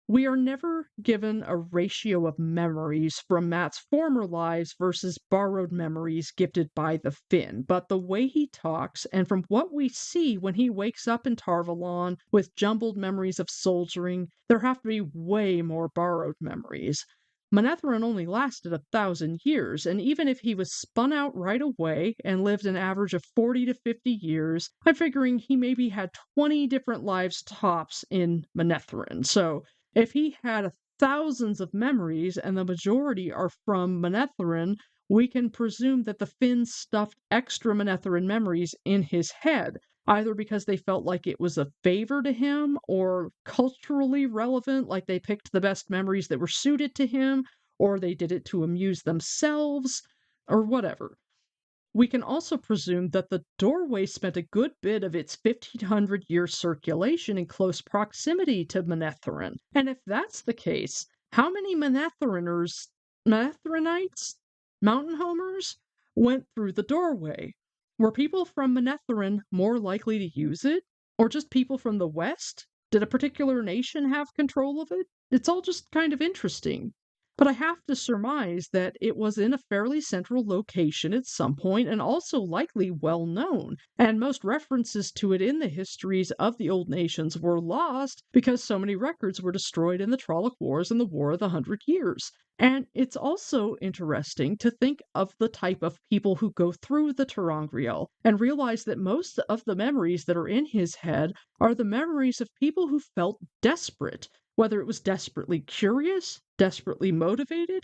We are never given a ratio of memories from Matt's former lives versus borrowed memories gifted by the Finn, but the way he talks, and from what we see when he wakes up in Tar Valon with jumbled memories of soldiering, there have to be way more borrowed memories. Manetheren only lasted 1,000 years, and even if he was spun out right away and lived an average of 40 to 50 years, I'm figuring he maybe had 20 different lives tops in Manetheren. So if he had thousands of memories and the majority are from Manetheren, we can presume that the Finns stuffed extra Manetheren memories in his head, either because they felt like it was a favor to him or culturally relevant, like they picked the best memories that were suited to him, or they did it to amuse themselves, or whatever. We can also presume that the doorway spent a good bit of its 1,500-year circulation in close proximity to Manetheren. And if that's the case, how many Manetherenites, mountain homers, went through the doorway? Were people from Manetheren more likely to use it? Or just people from the West? Did a particular nation have control of it? It's all just kind of interesting. But I have to surmise that it was in a fairly central location at some point and also likely well known, and most references to it in the histories of the old nations were lost because so many records were destroyed in the Trolloc Wars and the War of the 100 Years. And it's also interesting to think of the type of people who go through the ter'angreal and realize that most of the memories that are in his head are the memories of people who felt desperate, whether it was desperately curious, desperately motivated,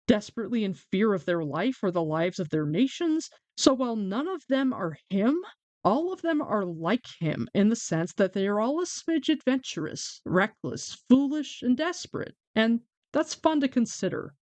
desperately in fear of their life or the lives of their nations. So while none of them are him, all of them are like him in the sense that they are all a smidge adventurous, reckless, foolish, and desperate. And that's fun to consider.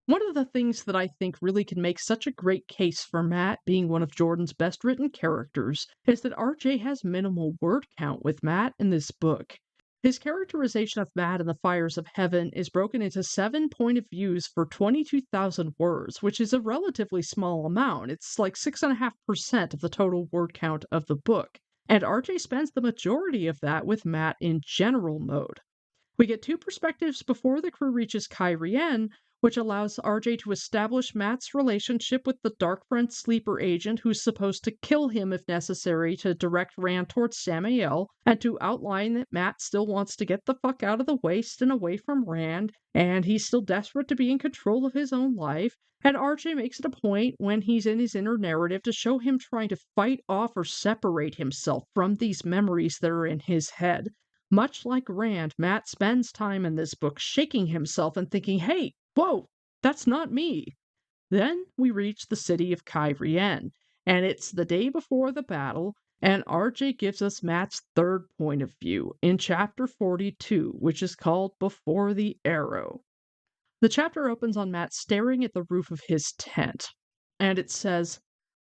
One of the things that I think really can make such a great case for Matt being one of Jordan's best written characters is that RJ has minimal word count with Matt in this book. His characterization of Matt in the Fires of Heaven is broken into 7 point of views for 22,000 words, which is a relatively small amount. It's like 6.5% of the total word count of the book. And RJ spends the majority of that with Matt in general mode. We get 2 perspectives before the crew reaches Cairhien, which allows RJ to establish Matt's relationship with the Dark Friend sleeper agent who's supposed to kill him if necessary to direct Rand towards Samael, and to outline that Matt still wants to get the fuck out of the waste and away from Rand, and he's still desperate to be in control of his own life. And RJ makes it a point when he's in his inner narrative to show him trying to fight off or separate himself from these memories that are in his head. Much like Rand, Matt spends time in this book shaking himself and thinking, hey, whoa, that's not me. Then we reach the city of Cairhien, and it's the day before the battle, and RJ gives us Matt's third point of view in chapter 42, which is called Before the Arrow. The chapter opens on Matt staring at the roof of his tent, and it says,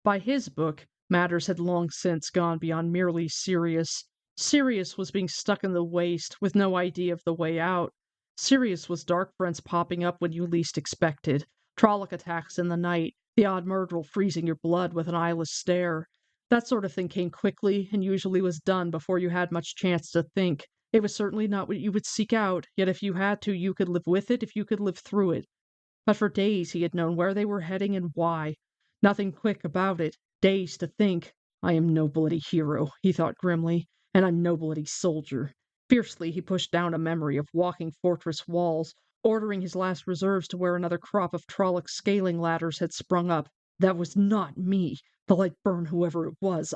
by his book, matters had long since gone beyond merely Sirius. Sirius was being stuck in the waste with no idea of the way out. Sirius was dark friends popping up when you least expected, Trolloc attacks in the night, the odd Myrtle freezing your blood with an eyeless stare. That sort of thing came quickly and usually was done before you had much chance to think. It was certainly not what you would seek out, yet if you had to, you could live with it if you could live through it. But for days he had known where they were heading and why. Nothing quick about it. Days to think. I am no bloody hero, he thought grimly, and I'm no bloody soldier. Fiercely he pushed down a memory of walking fortress walls, ordering his last reserves to where another crop of Trolloc scaling ladders had sprung up. That was not me. The light burn whoever it was.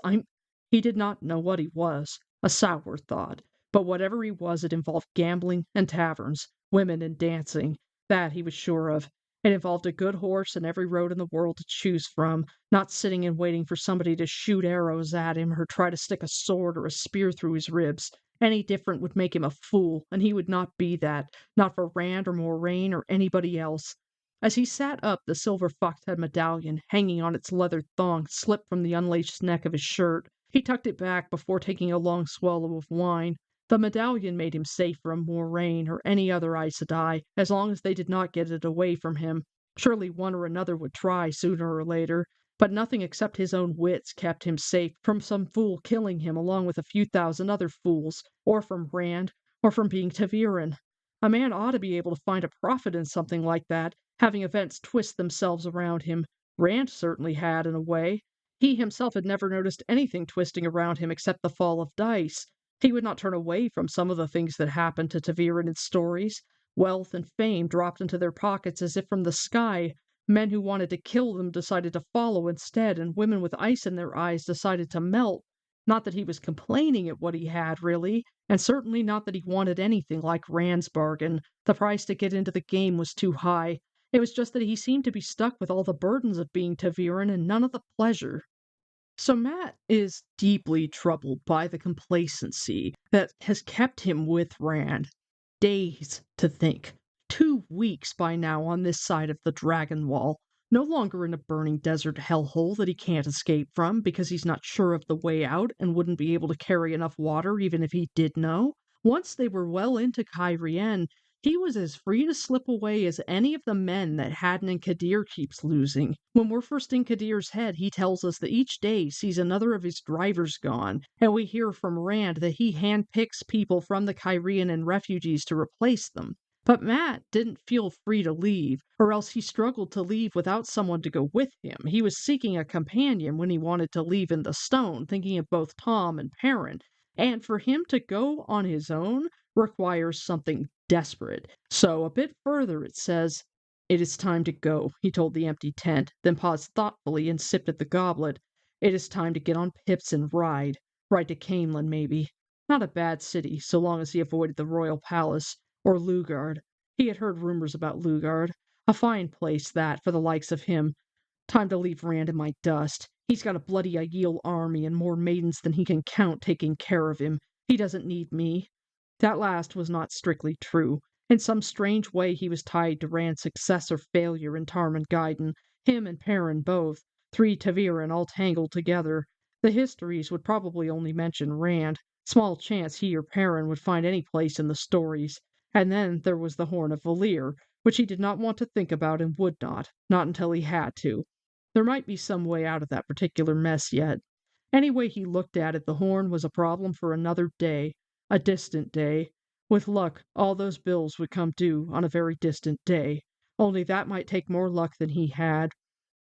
He did not know what he was. A sour thought. But whatever he was, it involved gambling and taverns, women and dancing. That he was sure of. It involved a good horse and every road in the world to choose from, not sitting and waiting for somebody to shoot arrows at him or try to stick a sword or a spear through his ribs. Any different would make him a fool, and he would not be that, not for Rand or Moraine or anybody else. As he sat up, the silver fox-head medallion, hanging on its leather thong, slipped from the unlaced neck of his shirt. He tucked it back before taking a long swallow of wine. The medallion made him safe from Moraine or any other Aes Sedai, as long as they did not get it away from him. Surely one or another would try sooner or later, but nothing except his own wits kept him safe from some fool killing him along with a few thousand other fools, or from Rand, or from being ta'veren. A man ought to be able to find a profit in something like that, having events twist themselves around him. Rand certainly had, in a way. He himself had never noticed anything twisting around him except the fall of dice. He would not turn away from some of the things that happened to ta'veren in stories. Wealth and fame dropped into their pockets as if from the sky. Men who wanted to kill them decided to follow instead, and women with ice in their eyes decided to melt. Not that he was complaining at what he had, really, and certainly not that he wanted anything like Rand's bargain. The price to get into the game was too high. It was just that he seemed to be stuck with all the burdens of being ta'veren and none of the pleasure. So Matt is deeply troubled by the complacency that has kept him with Rand. Days to think. 2 weeks by now on this side of the Dragon Wall. No longer in a burning desert hellhole that he can't escape from because he's not sure of the way out and wouldn't be able to carry enough water even if he did know. Once they were well into Cairhien, he was as free to slip away as any of the men that Haddon and Kadir keeps losing. When we're first in Kadir's head, he tells us that each day sees another of his drivers gone, and we hear from Rand that he handpicks people from the Cairhien and refugees to replace them. But Matt didn't feel free to leave, or else he struggled to leave without someone to go with him. He was seeking a companion when he wanted to leave in the stone, thinking of both Tom and Perrin. And for him to go on his own requires something desperate. So a bit further it says, "It is time to go," he told the empty tent, then paused thoughtfully and sipped at the goblet. "It is time to get on Pips and ride. Ride to Caemlyn, maybe. Not a bad city, so long as he avoided the royal palace. Or Lugard. He had heard rumors about Lugard. A fine place, that, for the likes of him. Time to leave Rand in my dust. He's got a bloody Aiel army and more maidens than he can count taking care of him. He doesn't need me." That last was not strictly true. In some strange way he was tied to Rand's success or failure in Tarmangaiden, him and Perrin both, 3 ta'veren all tangled together. The histories would probably only mention Rand. Small chance he or Perrin would find any place in the stories. And then there was the Horn of Valir, which he did not want to think about and would not until he had to. There might be some way out of that particular mess yet. Any way he looked at it, the Horn was a problem for another day, a distant day. With luck, all those bills would come due on a very distant day. only that might take more luck than he had.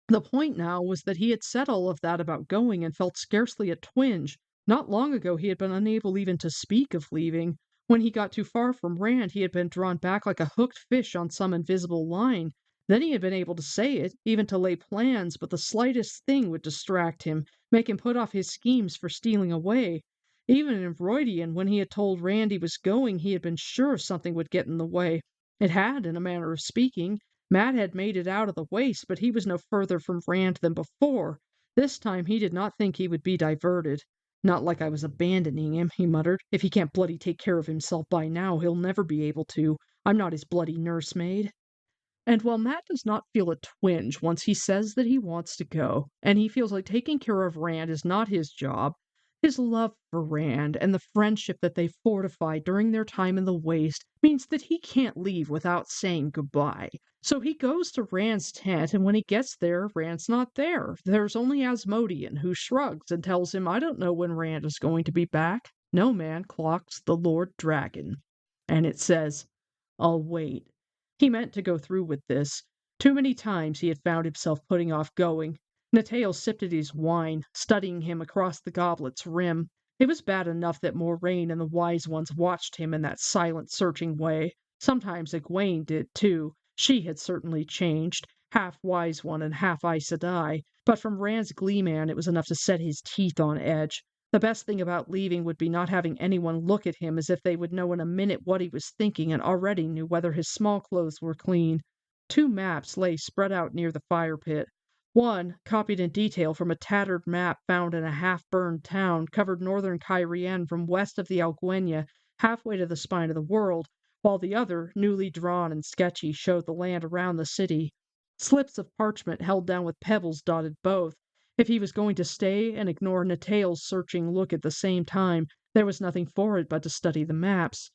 The point now was that he had said all of that about going and felt scarcely a twinge. Not long ago he had been unable even to speak of leaving. When he got too far from Rand, he had been drawn back like a hooked fish on some invisible line. Then he had been able to say it, even to lay plans, but the slightest thing would distract him, make him put off his schemes for stealing away. Even in Reudian, when he had told Rand he was going, he had been sure something would get in the way. It had, in a manner of speaking. Matt had made it out of the waste, but he was no further from Rand than before. This time he did not think he would be diverted. "Not like I was abandoning him," he muttered. "If he can't bloody take care of himself by now, he'll never be able to. I'm not his bloody nursemaid." And while Matt does not feel a twinge once he says that he wants to go, and he feels like taking care of Rand is not his job, his love for Rand and the friendship that they fortified during their time in the Waste means that he can't leave without saying goodbye. So he goes to Rand's tent, and when he gets there, Rand's not there. There's only Asmodean, who shrugs and tells him, "I don't know when Rand is going to be back. No man clocks the Lord Dragon." And it says, "I'll wait." He meant to go through with this. Too many times he had found himself putting off going. Natale sipped at his wine, studying him across the goblet's rim. It was bad enough that Moraine and the Wise Ones watched him in that silent, searching way. Sometimes Egwene did, too. She had certainly changed, half Wise One and half Aes Sedai, but from Rand's Gleeman it was enough to set his teeth on edge. The best thing about leaving would be not having anyone look at him as if they would know in a minute what he was thinking and already knew whether his small clothes were clean. 2 maps lay spread out near the fire pit. One, copied in detail from a tattered map found in a half-burned town, covered northern Cairhien from west of the Alguenya halfway to the spine of the world, while the other, newly drawn and sketchy, showed the land around the city. Slips of parchment held down with pebbles dotted both. If he was going to stay and ignore Natale's searching look at the same time, there was nothing for it but to study the maps.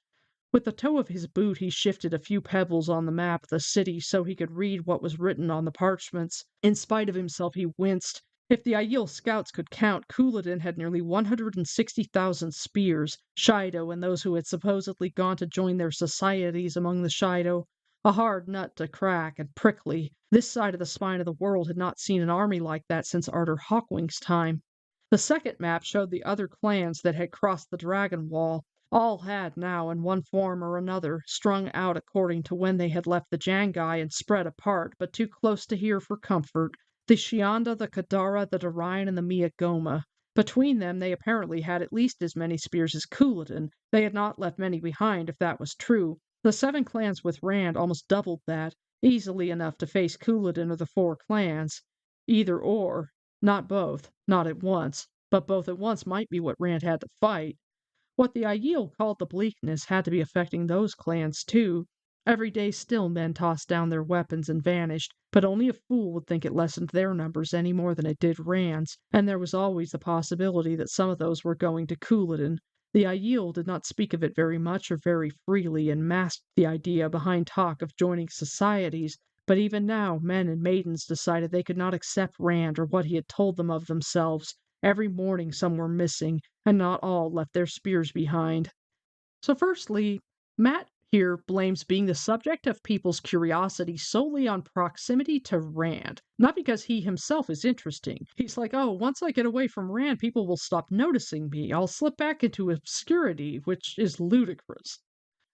With the toe of his boot he shifted a few pebbles on the map of the city so he could read what was written on the parchments. In spite of himself he winced. If the Aiel scouts could count, Couladin had nearly 160,000 spears, Shaido and those who had supposedly gone to join their societies among the Shaido. A hard nut to crack, and prickly. This side of the spine of the world had not seen an army like that since Arthur Hawkwing's time. The second map showed the other clans that had crossed the Dragon Wall. All had now, in one form or another, strung out according to when they had left the Jangai and spread apart, but too close to hear for comfort. The Shianda, the Kadara, the Darine, and the Miagoma. Between them they apparently had at least as many spears as Couladin. They had not left many behind, if that was true. The 7 clans with Rand almost doubled that, easily enough to face Couladin or the 4 clans. Either or, not both, not at once, but both at once might be what Rand had to fight. What the Aiel called the bleakness had to be affecting those clans, too. Every day still men tossed down their weapons and vanished, but only a fool would think it lessened their numbers any more than it did Rand's, and there was always the possibility that some of those were going to Couladin. The Aiel did not speak of it very much or very freely, and masked the idea behind talk of joining societies, but even now men and maidens decided they could not accept Rand or what he had told them of themselves. Every morning some were missing, and not all left their spears behind. So firstly, Matt here blames being the subject of people's curiosity solely on proximity to Rand, not because he himself is interesting. He's like, "Oh, once I get away from Rand, people will stop noticing me. I'll slip back into obscurity," which is ludicrous.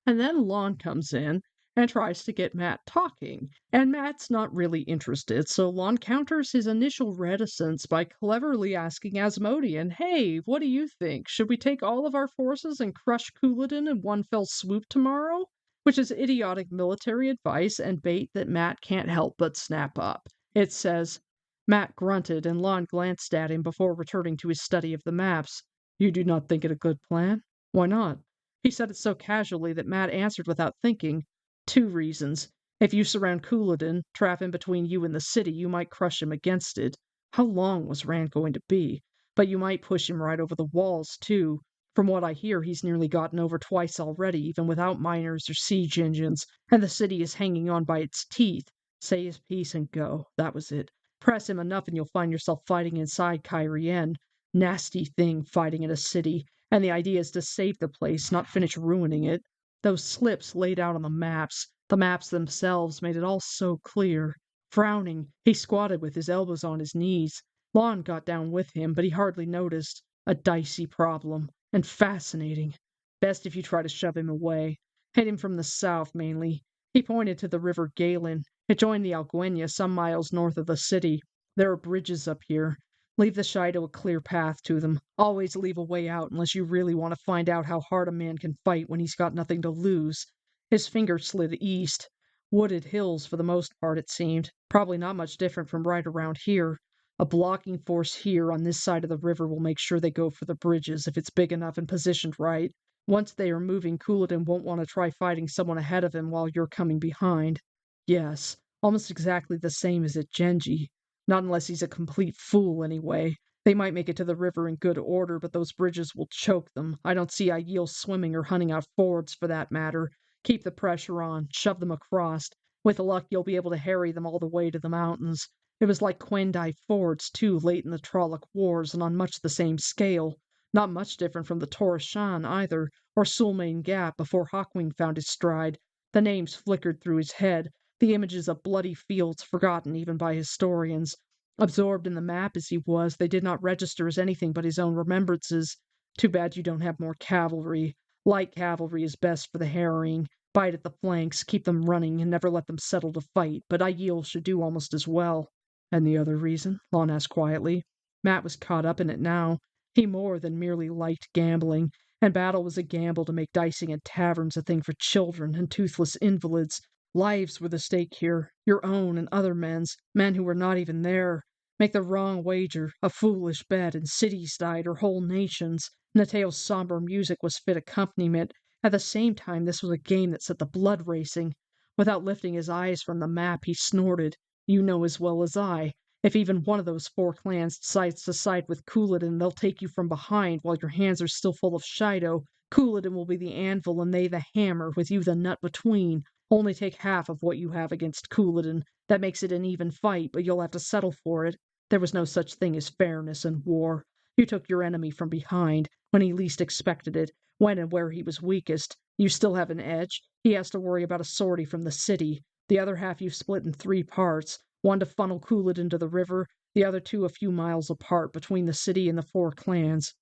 And then Lon comes in and tries to get Matt talking, and Matt's not really interested, so Lon counters his initial reticence by cleverly asking Asmodean, "Hey, what do you think? Should we take all of our forces and crush Couladin in one fell swoop tomorrow?" Which is idiotic military advice and bait that Matt can't help but snap up. It says, Matt grunted, and Lon glanced at him before returning to his study of the maps. "You do not think it a good plan? Why not?" He said it so casually that Matt answered without thinking. 2 reasons. If you surround Couladin, trap him between you and the city, you might crush him against it. How long was Rand going to be? But you might push him right over the walls, too. From what I hear, he's nearly gotten over twice already, even without miners or siege engines, and the city is hanging on by its teeth. Say his piece and go. That was it. Press him enough and you'll find yourself fighting inside Cairhien. Nasty thing, fighting in a city. And the idea is to save the place, not finish ruining it. Those slips laid out on the maps, The maps themselves made it all so clear. Frowning, he squatted with his elbows on his knees. Lon got down with him, but he hardly noticed. A dicey problem, and fascinating. Best if you try to shove him away. Hit him from the south, mainly. He pointed to the river Galen. It joined the Alguenya some miles north of the city. There are bridges up here. Leave the Shido a clear path to them. Always leave a way out unless you really want to find out how hard a man can fight when he's got nothing to lose. His finger slid east. Wooded hills for the most part, it seemed. Probably not much different from right around here. A blocking force here on this side of the river will make sure they go for the bridges if it's big enough and positioned right. Once they are moving, Couladin won't want to try fighting someone ahead of him while you're coming behind. Yes, almost exactly the same as at Genji. Not unless he's a complete fool, anyway. They might make it to the river in good order, but those bridges will choke them. I don't see Aiel swimming or hunting out fords, for that matter. Keep the pressure on. Shove them across. With luck, you'll be able to harry them all the way to the mountains. It was like Quendai Fords, too, late in the Trolloc Wars, and on much the same scale. Not much different from the Torres Shan, either, or Sulmain Gap before Hawkwing found his stride. The names flickered through his head, the images of bloody fields forgotten even by historians. Absorbed in the map as he was, they did not register as anything but his own remembrances. Too bad you don't have more cavalry. Light cavalry is best for the harrying. Bite at the flanks, keep them running, and never let them settle to fight, but Aiel should do almost as well. And the other reason? Lon asked quietly. Matt was caught up in it now. He more than merely liked gambling, and battle was a gamble to make dicing in taverns a thing for children and toothless invalids. Lives were the stake here, your own and other men's, men who were not even there. Make the wrong wager, a foolish bet, and cities died or whole nations. Nateo's somber music was fit accompaniment. At the same time, this was a game that set the blood racing. Without lifting his eyes from the map, he snorted. You know as well as I. If even one of those four clans decides to side with Couladin, they'll take you from behind while your hands are still full of Shido. Couladin will be the anvil and they the hammer, with you the nut between. Only take half of what you have against Couladin. That makes it an even fight, but you'll have to settle for it. There was no such thing as fairness in war. You took your enemy from behind, when he least expected it, when and where he was weakest. You still have an edge. He has to worry about a sortie from the city. The other half you split in three parts. One to funnel Couladin into the river, the other two a few miles apart between the city and the four clans.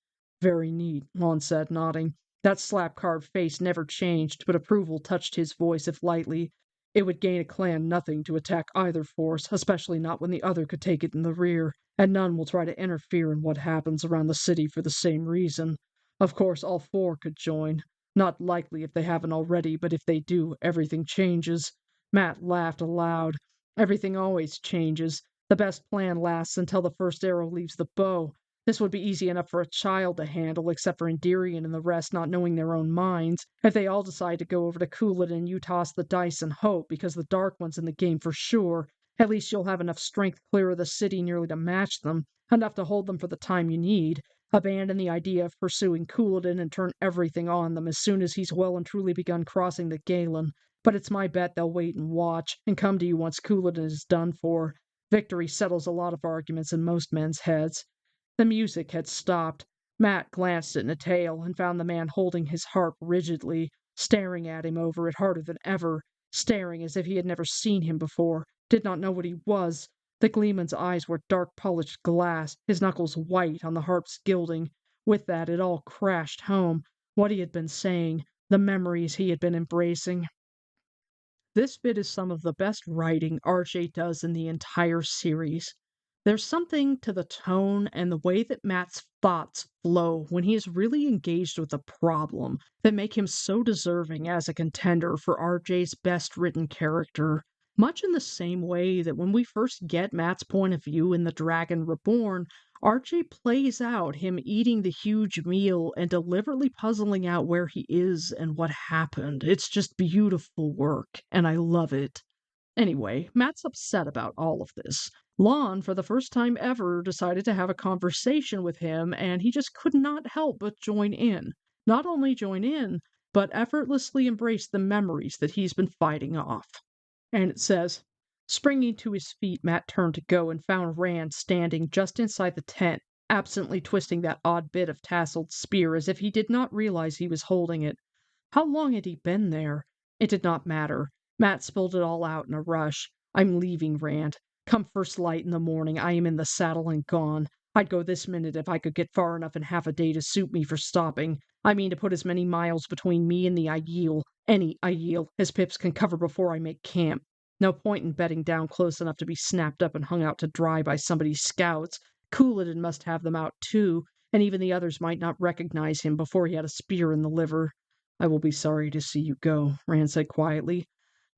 Very neat, Lon said, nodding. That slap-carved face never changed, but approval touched his voice if lightly. It would gain a clan nothing to attack either force, especially not when the other could take it in the rear, and none will try to interfere in what happens around the city for the same reason. Of course, all four could join. Not likely if they haven't already, but if they do, everything changes. Matt laughed aloud. Everything always changes. The best plan lasts until the first arrow leaves the bow. This would be easy enough for a child to handle, except for Endirian and the rest not knowing their own minds. If they all decide to go over to Couladin, you toss the dice and hope, because the Dark One's in the game for sure. At least you'll have enough strength clear of the city nearly to match them, enough to hold them for the time you need. Abandon the idea of pursuing Couladin and turn everything on them as soon as he's well and truly begun crossing the Galen. But it's my bet they'll wait and watch, and come to you once Couladin is done for. Victory settles a lot of arguments in most men's heads. The music had stopped. Matt glanced at Nateo and found the man holding his harp rigidly, staring at him over it harder than ever, staring as if he had never seen him before, did not know what he was. The gleeman's eyes were dark polished glass, his knuckles white on the harp's gilding. With that, it all crashed home. What he had been saying, the memories he had been embracing. This bit is some of the best writing RJ does in the entire series. There's something to the tone and the way that Matt's thoughts flow when he is really engaged with a problem that make him so deserving as a contender for RJ's best written character. Much in the same way that when we first get Matt's point of view in The Dragon Reborn, RJ plays out him eating the huge meal and deliberately puzzling out where he is and what happened. It's just beautiful work, and I love it. Anyway, Matt's upset about all of this. Lon, for the first time ever, decided to have a conversation with him, and he just could not help but join in. Not only join in, but effortlessly embrace the memories that he's been fighting off. And it says, springing to his feet, Matt turned to go and found Rand standing just inside the tent, absently twisting that odd bit of tasseled spear as if he did not realize he was holding it. How long had he been there? It did not matter. Matt spilled it all out in a rush. "I'm leaving, Rand. Come first light in the morning, I am in the saddle and gone. I'd go this minute if I could get far enough in half a day to suit me for stopping. I mean to put as many miles between me and the Aiel, any Aiel, as Pips can cover before I make camp. No point in bedding down close enough to be snapped up and hung out to dry by somebody's scouts. Couladin must have them out too, and even the others might not recognize him before he had a spear in the liver." "I will be sorry to see you go," Rand said quietly.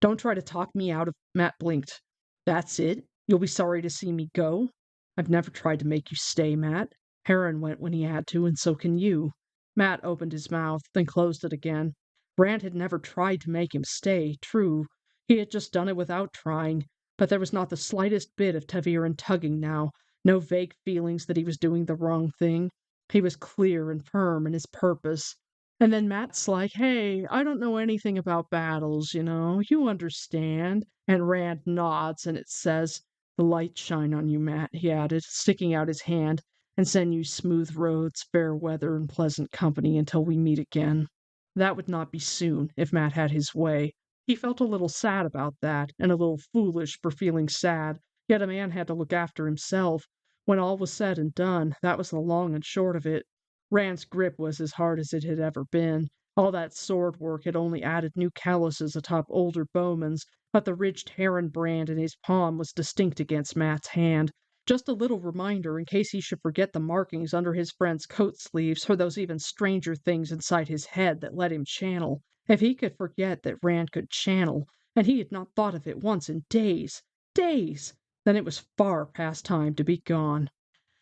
"Don't try to talk me out of—" Matt blinked. "That's it? You'll be sorry to see me go?" "I've never tried to make you stay, Matt. Heron went when he had to, and so can you." Matt opened his mouth, then closed it again. Rand had never tried to make him stay, true. He had just done it without trying, but there was not the slightest bit of Taviran tugging now, no vague feelings that he was doing the wrong thing. He was clear and firm in his purpose. And then Matt's like, "Hey, I don't know anything about battles, you understand." And Rand nods, and it says, "The light shine on you, Matt," he added, sticking out his hand, "and send you smooth roads, fair weather, and pleasant company until we meet again." That would not be soon, if Matt had his way. He felt a little sad about that, and a little foolish for feeling sad, yet a man had to look after himself. When all was said and done, that was the long and short of it. Rand's grip was as hard as it had ever been. All that sword work had only added new calluses atop older bowmen's, but the ridged heron brand in his palm was distinct against Matt's hand. Just a little reminder in case he should forget the markings under his friend's coat sleeves or those even stranger things inside his head that let him channel. If he could forget that Rand could channel, and he had not thought of it once in days, then it was far past time to be gone.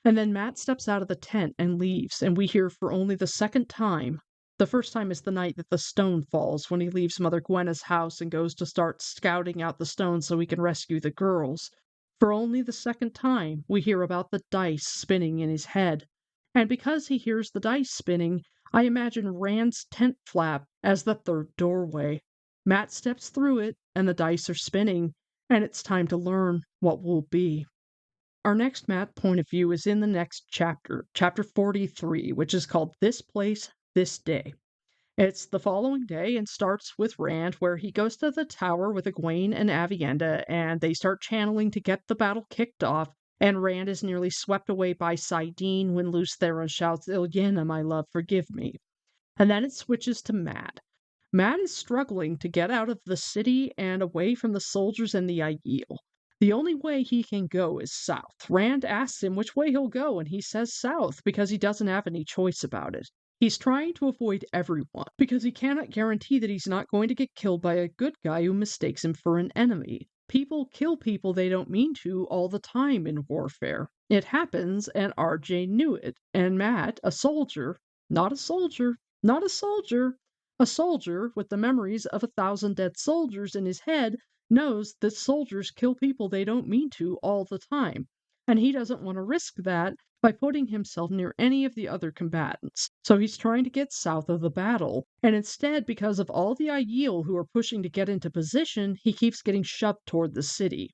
And then Matt steps out of the tent and leaves, and we hear for only the second time. The first time is the night that the stone falls, when he leaves Mother Gwenna's house and goes to start scouting out the stones so he can rescue the girls. For only the second time, we hear about the dice spinning in his head. And because he hears the dice spinning, I imagine Rand's tent flap as the third doorway. Matt steps through it, and the dice are spinning, and it's time to learn what will be. Our next Matt point of view is in the next chapter, chapter 43, which is called This Place, This Day. It's the following day and starts with Rand, where he goes to the tower with Egwene and Avienda, and they start channeling to get the battle kicked off, and Rand is nearly swept away by Saidin when Lews Therin shouts, "Ilyena, my love, forgive me." And then it switches to Matt. Matt is struggling to get out of the city and away from the soldiers and the Aiel. The only way he can go is south. Rand asks him which way he'll go, and he says south because he doesn't have any choice about it. He's trying to avoid everyone because he cannot guarantee that he's not going to get killed by a good guy who mistakes him for an enemy. People kill people they don't mean to all the time in warfare. It happens, and RJ knew it. And Matt, a soldier, not a soldier, not a soldier, a soldier with the memories of 1,000 dead soldiers in his head, knows that soldiers kill people they don't mean to all the time. And he doesn't want to risk that by putting himself near any of the other combatants. So he's trying to get south of the battle, and instead, because of all the Aiel who are pushing to get into position, he keeps getting shoved toward the city.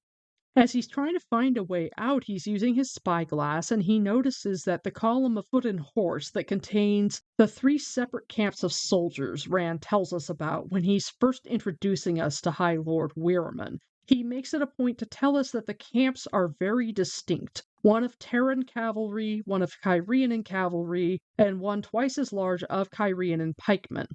As he's trying to find a way out, he's using his spyglass, and he notices that the column of foot and horse that contains the 3 separate camps of soldiers Rand tells us about when he's first introducing us to High Lord Weirman. He makes it a point to tell us that the camps are very distinct. One of Terran cavalry, one of Kyrianan cavalry, and one twice as large of Kyrianan pikemen.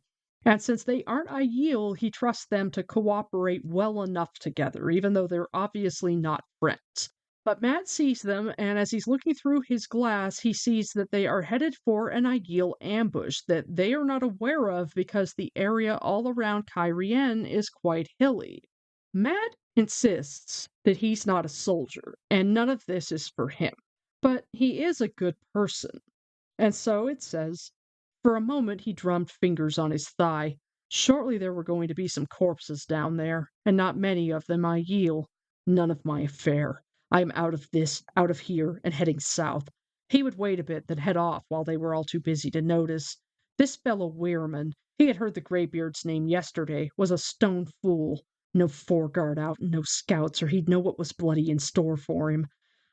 And since they aren't Aiel, he trusts them to cooperate well enough together, even though they're obviously not friends. But Matt sees them, and as he's looking through his glass, he sees that they are headed for an Aiel ambush that they are not aware of because the area all around Cairhien is quite hilly. Matt insists that he's not a soldier, and none of this is for him. But he is a good person. And so it says, for a moment he drummed fingers on his thigh. Shortly there were going to be some corpses down there, and not many of them Aiel. None of my affair. I am out of here, and heading south. He would wait a bit, then head off while they were all too busy to notice. This fellow Weirman, he had heard the Greybeard's name yesterday, was a stone fool. No foreguard out, and no scouts, or he'd know what was bloody in store for him.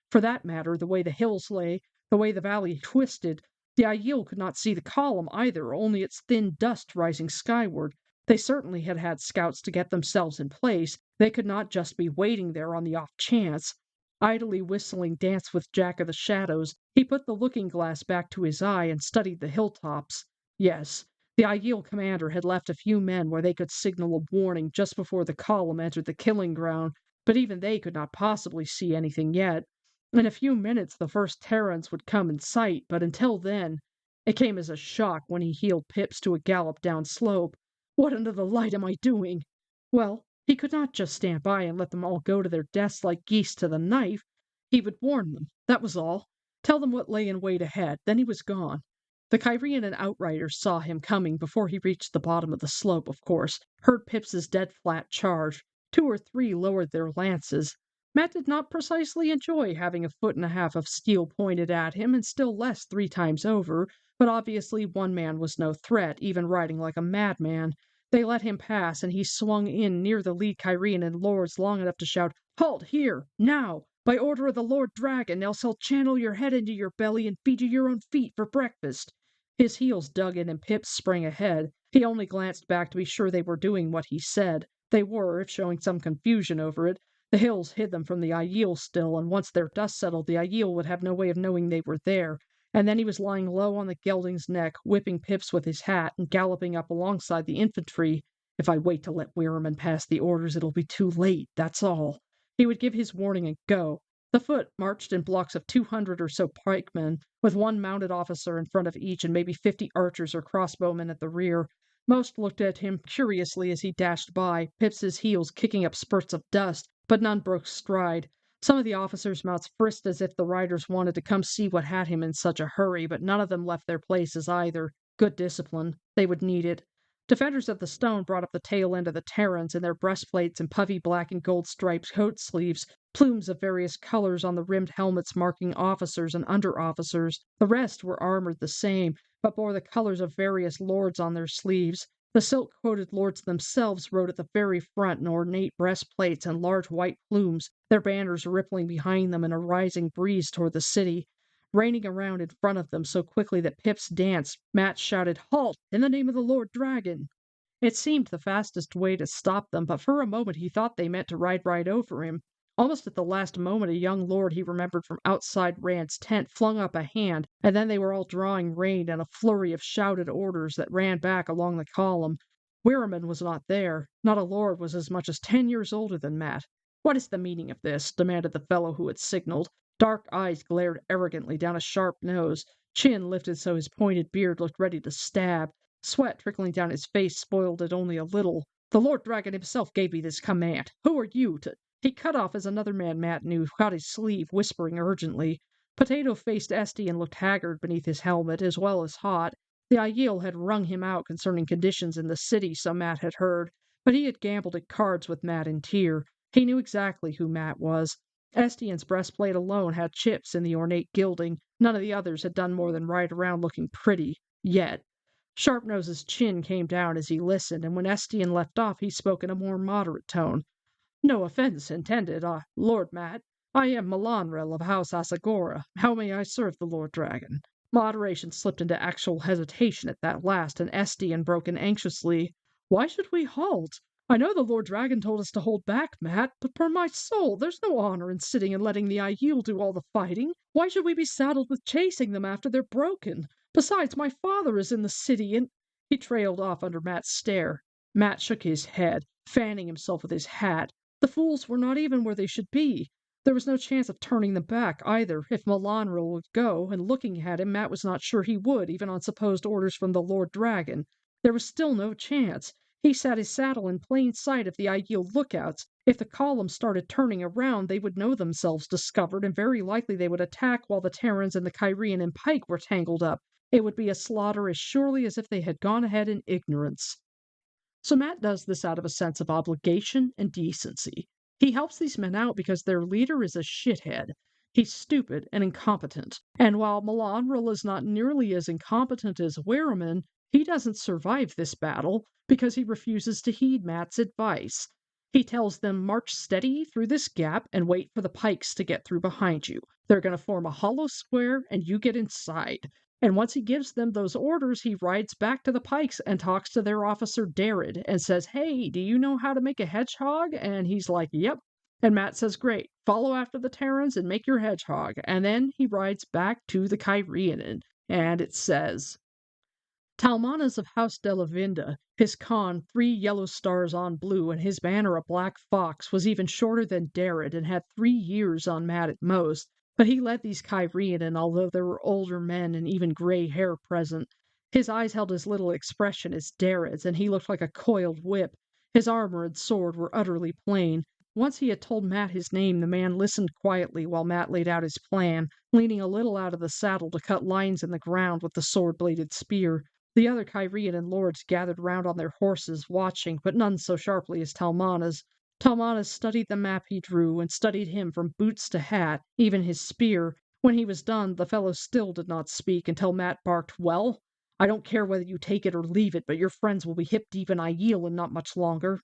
For that matter, the way the hills lay, the way the valley twisted, the Aiel could not see the column either, only its thin dust rising skyward. They certainly had had scouts to get themselves in place. They could not just be waiting there on the off chance. Idly whistling Dance with Jack of the Shadows, he put the looking-glass back to his eye and studied the hilltops. Yes, the Aiel commander had left a few men where they could signal a warning just before the column entered the killing ground, but even they could not possibly see anything yet. In a few minutes the first Terrans would come in sight, but until then, it came as a shock when he heeled Pips to a gallop down slope. What under the light am I doing? Well, he could not just stand by and let them all go to their deaths like geese to the knife. He would warn them, that was all. Tell them what lay in wait ahead, then he was gone. The Kyrian and Outriders saw him coming before he reached the bottom of the slope, of course, heard Pips's dead flat charge. 2 or 3 lowered their lances. Matt did not precisely enjoy having a foot and a half of steel pointed at him, and still less 3 times over, but obviously one man was no threat, even riding like a madman. They let him pass, and he swung in near the lead Kyrian and lords long enough to shout, "Halt here, now! By order of the Lord Dragon, else I'll channel your head into your belly and feed you your own feet for breakfast." His heels dug in and Pip sprang ahead. He only glanced back to be sure they were doing what he said. They were, if showing some confusion over it. The hills hid them from the Aiel still, and once their dust settled, the Aiel would have no way of knowing they were there. And then he was lying low on the gelding's neck, whipping Pips with his hat, and galloping up alongside the infantry. If I wait to let Weirman pass the orders, it'll be too late, that's all. He would give his warning and go. The foot marched in blocks of 200 or so pikemen, with 1 mounted officer in front of each and maybe 50 archers or crossbowmen at the rear. Most looked at him curiously as he dashed by, Pips's heels kicking up spurts of dust, but none broke stride. Some of the officers' mouths frisked as if the riders wanted to come see what had him in such a hurry, but none of them left their places either. Good discipline. They would need it. Defenders of the Stone brought up the tail end of the Terrans in their breastplates and puffy black and gold striped coat sleeves, plumes of various colors on the rimmed helmets marking officers and under-officers. The rest were armored the same, but bore the colors of various lords on their sleeves. The silk-coated lords themselves rode at the very front in ornate breastplates and large white plumes, their banners rippling behind them in a rising breeze toward the city. Reining around in front of them so quickly that Pips danced, Matt shouted, "Halt! In the name of the Lord Dragon!" It seemed the fastest way to stop them, but for a moment he thought they meant to ride right over him. Almost at the last moment, a young lord he remembered from outside Rand's tent flung up a hand, and then they were all drawing rein in a flurry of shouted orders that ran back along the column. Weirman was not there. Not a lord was as much as 10 years older than Matt. "What is the meaning of this?" demanded the fellow who had signaled. Dark eyes glared arrogantly down a sharp nose. Chin lifted so his pointed beard looked ready to stab. Sweat trickling down his face spoiled it only a little. "The Lord Dragon himself gave me this command. Who are you to—" He cut off as another man Matt knew caught his sleeve, whispering urgently. Potato-faced Estienne looked haggard beneath his helmet, as well as hot. The Aiel had wrung him out concerning conditions in the city, so Matt had heard, but he had gambled at cards with Matt in Tyr. He knew exactly who Matt was. Estienne's breastplate alone had chips in the ornate gilding. None of the others had done more than ride around looking pretty. Yet. Sharpnose's chin came down as he listened, and when Estienne left off, he spoke in a more moderate tone. "No offense intended, Lord Matt. I am Melanrel of House Asagora. How may I serve the Lord Dragon?" Moderation slipped into actual hesitation at that last, and Estienne broke in anxiously. "Why should we halt? I know the Lord Dragon told us to hold back, Matt, but per my soul, there's no honor in sitting and letting the Aiel do all the fighting. Why should we be saddled with chasing them after they're broken? Besides, my father is in the city, and—" He trailed off under Matt's stare. Matt shook his head, fanning himself with his hat. The fools were not even where they should be. There was no chance of turning them back, either, if Melanrel would go, and looking at him, Matt was not sure he would, even on supposed orders from the Lord Dragon. There was still no chance. He sat his saddle in plain sight of the Aiel lookouts. If the column started turning around, they would know themselves discovered, and very likely they would attack while the Terrans and the Kyrian and pike were tangled up. It would be a slaughter as surely as if they had gone ahead in ignorance. So Matt does this out of a sense of obligation and decency. He helps these men out because their leader is a shithead. He's stupid and incompetent. And while Melanrel is not nearly as incompetent as Weirman, he doesn't survive this battle because he refuses to heed Matt's advice. He tells them, "March steady through this gap and wait for the pikes to get through behind you. They're going to form a hollow square and you get inside. And once he gives them those orders, he rides back to the Pikes and talks to their officer Darrett and says, "Hey, do you know how to make a hedgehog?" And he's like, "Yep." And Matt says, "Great, follow after the Terrans and make your hedgehog." And then he rides back to the Kyrianen, and it says, Talmanas of House de la Vinda, his con 3 yellow stars on blue, and his banner a black fox, was even shorter than Darrett and had 3 years on Matt at most. But he led these Kyrianen, although there were older men and even gray hair present. His eyes held as little expression as Darrett's, and he looked like a coiled whip. His armor and sword were utterly plain. Once he had told Matt his name, the man listened quietly while Matt laid out his plan, leaning a little out of the saddle to cut lines in the ground with the sword-bladed spear. The other Kyrian lords gathered round on their horses, watching, but none so sharply as Talmanas. Talmanas studied the map he drew, and studied him from boots to hat, even his spear. When he was done, the fellow still did not speak until Matt barked, "Well, I don't care whether you take it or leave it, but your friends will be hip-deep in Aiel in not much longer."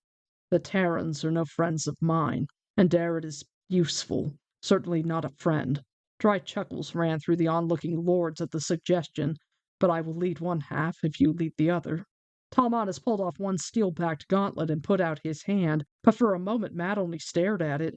"The Terrans are no friends of mine, and Darrett is useful, certainly not a friend." Dry chuckles ran through the onlooking lords at the suggestion. "But I will lead one half if you lead the other." Talmanas pulled off one steel-backed gauntlet and put out his hand, but for a moment Matt only stared at it.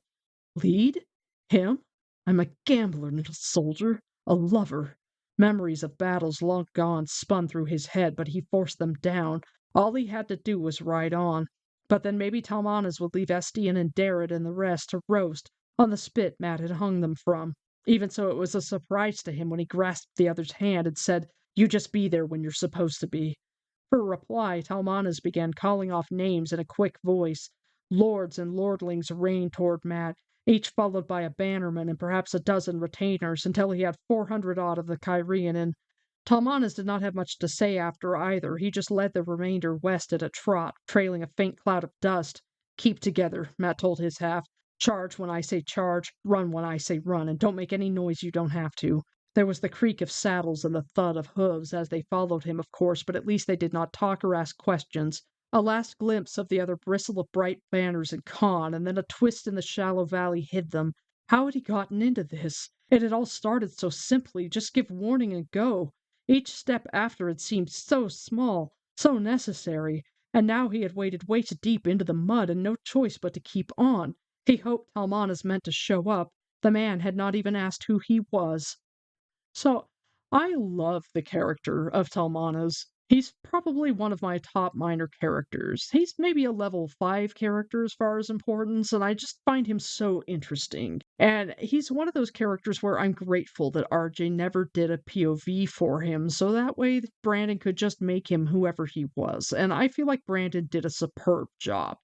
"Lead? Him? I'm a gambler, little soldier, a lover." Memories of battles long gone spun through his head, but he forced them down. All he had to do was ride on. But then maybe Talmanas would leave Estienne and Darrett and the rest to roast on the spit Matt had hung them from. Even so, it was a surprise to him when he grasped the other's hand and said, "You just be there when you're supposed to be." For reply, Talmanas began calling off names in a quick voice. Lords and lordlings rained toward Matt, each followed by a bannerman and perhaps a dozen retainers, until he had 400 odd of the Kyrianen. Talmanas did not have much to say after either. He just led the remainder west at a trot, trailing a faint cloud of dust. "Keep together," Matt told his half. "Charge when I say charge, run when I say run, and don't make any noise you don't have to." There was the creak of saddles and the thud of hooves as they followed him, of course, but at least they did not talk or ask questions. A last glimpse of the other bristle of bright banners and con, and then a twist in the shallow valley hid them. How had he gotten into this? It had all started so simply, just give warning and go. Each step after it seemed so small, so necessary, and now he had waded waist deep into the mud and no choice but to keep on. He hoped Talmanas meant to show up. The man had not even asked who he was. So, I love the character of Talmanas. He's probably one of my top minor characters. He's maybe a level 5 character as far as importance, and I just find him so interesting. And he's one of those characters where I'm grateful that RJ never did a POV for him, so that way Brandon could just make him whoever he was. And I feel like Brandon did a superb job.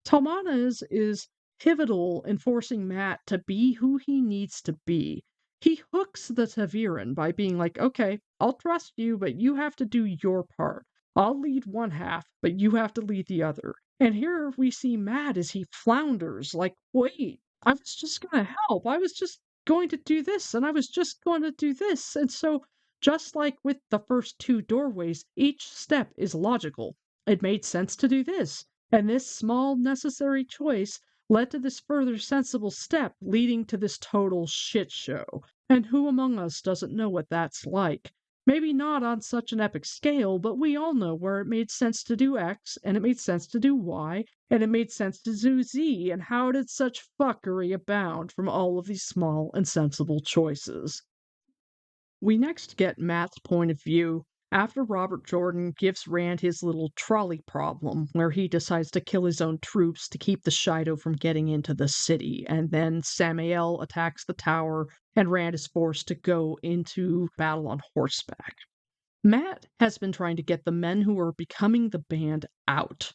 Talmanas is pivotal in forcing Matt to be who he needs to be. He hooks the Taviran by being like, "Okay, I'll trust you, but you have to do your part. I'll lead one half, but you have to lead the other." And here we see Matt as he flounders, like, "Wait, I was just going to help. I was just going to do this, and I was just going to do this." And so, just like with the first 2 doorways, each step is logical. It made sense to do this. And this small necessary choice led to this further sensible step leading to this total shit show. And who among us doesn't know what that's like? Maybe not on such an epic scale, but we all know where it made sense to do X, and it made sense to do Y, and it made sense to do Z, and how did such fuckery abound from all of these small and sensible choices? We next get Matt's point of view after Robert Jordan gives Rand his little trolley problem, where he decides to kill his own troops to keep the Shido from getting into the city, and then Samael attacks the tower, and Rand is forced to go into battle on horseback. Matt has been trying to get the men who are becoming the band out.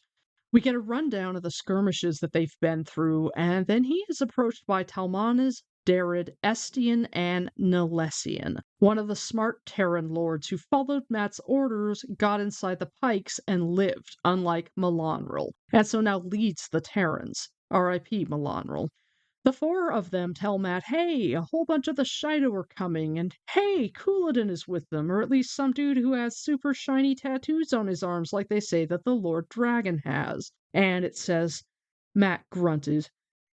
We get a rundown of the skirmishes that they've been through, and then he is approached by Talmanas, Darrett, Estienne, and Nalessian, one of the smart Terran lords who followed Matt's orders, got inside the pikes, and lived, unlike Melanral, and so now leads the Terrans. R.I.P. Melanral. The 4 of them tell Matt, "Hey, a whole bunch of the Shido are coming," and "Hey, Couladin is with them," or at least some dude who has super shiny tattoos on his arms like they say that the Lord Dragon has. And it says, Matt grunted,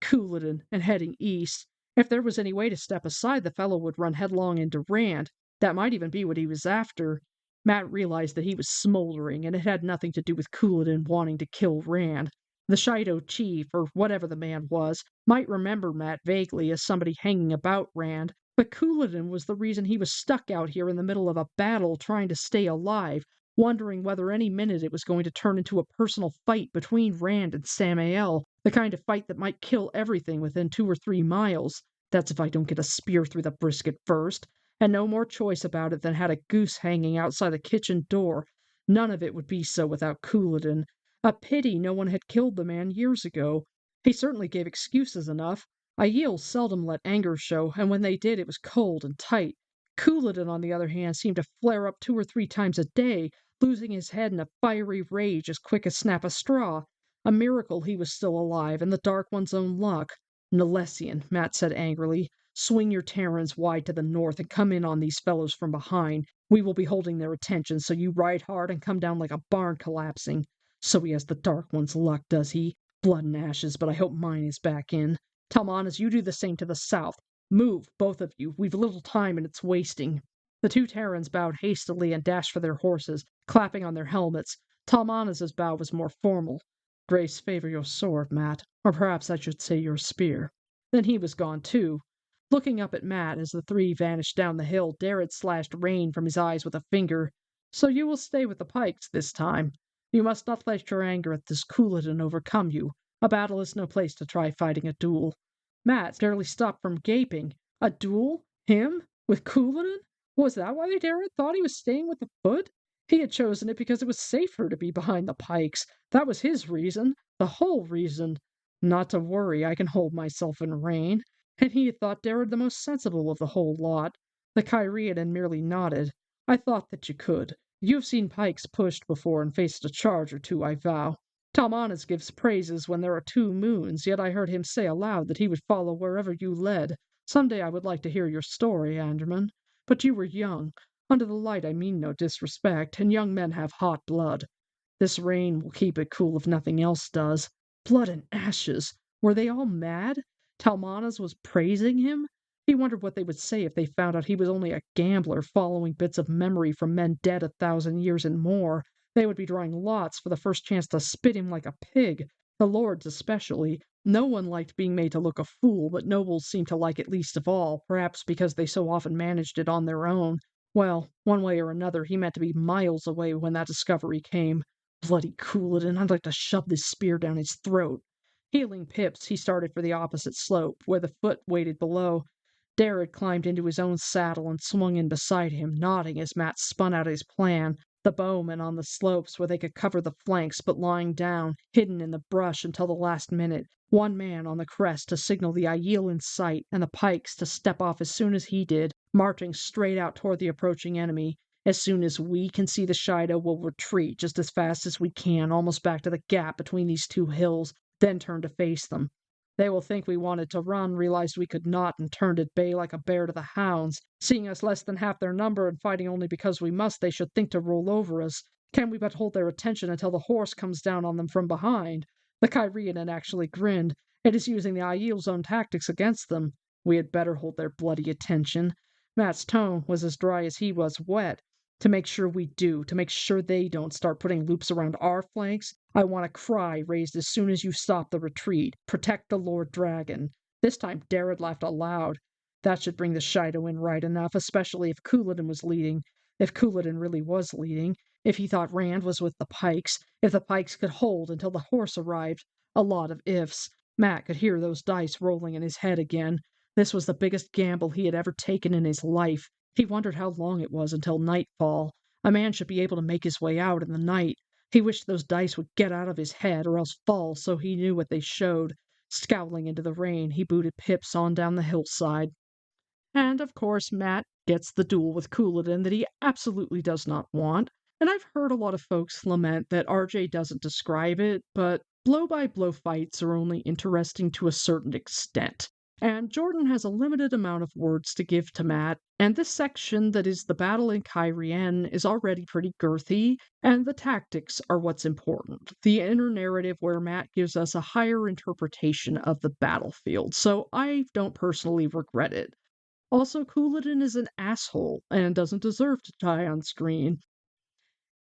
"Couladin, and heading east. If there was any way to step aside, the fellow would run headlong into Rand. That might even be what he was after. Matt realized that he was smoldering, and it had nothing to do with Couladin wanting to kill Rand. The Shido chief, or whatever the man was, might remember Matt vaguely as somebody hanging about Rand, but Couladin was the reason he was stuck out here in the middle of a battle trying to stay alive, wondering whether any minute it was going to turn into a personal fight between Rand and Samael, the kind of fight that might kill everything within 2 or 3 miles. That's if I don't get a spear through the brisket first. And no more choice about it than had a goose hanging outside the kitchen door. None of it would be so without Couladin. A pity no one had killed the man years ago. He certainly gave excuses enough. Aiel seldom let anger show, and when they did, it was cold and tight. Couladin, on the other hand, seemed to flare up 2 or 3 times a day, losing his head in a fiery rage as quick as snap a straw. A miracle he was still alive, and the Dark One's own luck. Nalessian, Matt said angrily. Swing your Terrans wide to the north and come in on these fellows from behind. We will be holding their attention, so you ride hard and come down like a barn collapsing. So he has the Dark One's luck, does he? Blood and ashes, but I hope mine is back in. Talmanas, you do the same to the south. Move, both of you. We've little time and it's wasting. The 2 Terrans bowed hastily and dashed for their horses, clapping on their helmets. Talmanas's bow was more formal. Grace favor your sword, Matt, or perhaps I should say your spear. Then he was gone too. Looking up at Matt as the three vanished down the hill, Darrett slashed rain from his eyes with a finger. So you will stay with the Pikes this time. You must not let your anger at this Couladin overcome you. A battle is no place to try fighting a duel. Matt barely stopped from gaping. A duel? Him? With Couladin? Was that why Darrett thought he was staying with the Foot? He had chosen it because it was safer to be behind the Pikes. That was his reason. The whole reason. Not to worry, I can hold myself in rain. And he had thought Darrett the most sensible of the whole lot. The Kyrian merely nodded. I thought that you could. You've seen Pikes pushed before and faced a charge or two, I vow. Talmanas gives praises when there are 2 moons, yet I heard him say aloud that he would follow wherever you led. Some day I would like to hear your story, Anderman. But you were young. Under the light I mean no disrespect, and young men have hot blood. This rain will keep it cool if nothing else does. Blood and ashes! Were they all mad? Talmanas was praising him? He wondered what they would say if they found out he was only a gambler following bits of memory from men dead 1,000 years and more. They would be drawing lots for the first chance to spit him like a pig. The lords especially. No one liked being made to look a fool, but nobles seemed to like it least of all, perhaps because they so often managed it on their own. Well, one way or another, he meant to be miles away when that discovery came. Bloody Couladin, I'd like to shove this spear down his throat. Heeling pips, he started for the opposite slope, where the Foot waited below. Darrett climbed into his own saddle and swung in beside him, nodding as Matt spun out his plan. The bowmen on the slopes where they could cover the flanks, but lying down, hidden in the brush until the last minute. One man on the crest to signal the Aiel in sight, and the Pikes to step off as soon as he did, marching straight out toward the approaching enemy. As soon as we can see the Shido, we'll retreat just as fast as we can, almost back to the gap between these 2 hills, then turn to face them. They will think we wanted to run, realized we could not, and turned at bay like a bear to the hounds. Seeing us less than half their number and fighting only because we must, they should think to roll over us. Can we but hold their attention until the horse comes down on them from behind? The Kyrian actually grinned. It is using the Aiel's own tactics against them. We had better hold their bloody attention. Matt's tone was as dry as he was wet. To make sure we do, to make sure they don't start putting loops around our flanks, I want a cry raised as soon as you stop the retreat. Protect the Lord Dragon. This time Darrett laughed aloud. That should bring the Shido in right enough, especially if Couladin was leading. If Couladin really was leading. If he thought Rand was with the Pikes. If the Pikes could hold until the horse arrived. A lot of ifs. Matt could hear those dice rolling in his head again. This was the biggest gamble he had ever taken in his life. He wondered how long it was until nightfall. A man should be able to make his way out in the night. He wished those dice would get out of his head or else fall so he knew what they showed. Scowling into the rain, he booted Pips on down the hillside. And, of course, Matt gets the duel with Couladin that he absolutely does not want. And I've heard a lot of folks lament that RJ doesn't describe it, but blow-by-blow fights are only interesting to a certain extent. And Jordan has a limited amount of words to give to Matt, and this section that is the battle in Kyrian is already pretty girthy, and the tactics are what's important. The inner narrative where Matt gives us a higher interpretation of the battlefield, so I don't personally regret it. Also, Couladin is an asshole and doesn't deserve to die on screen.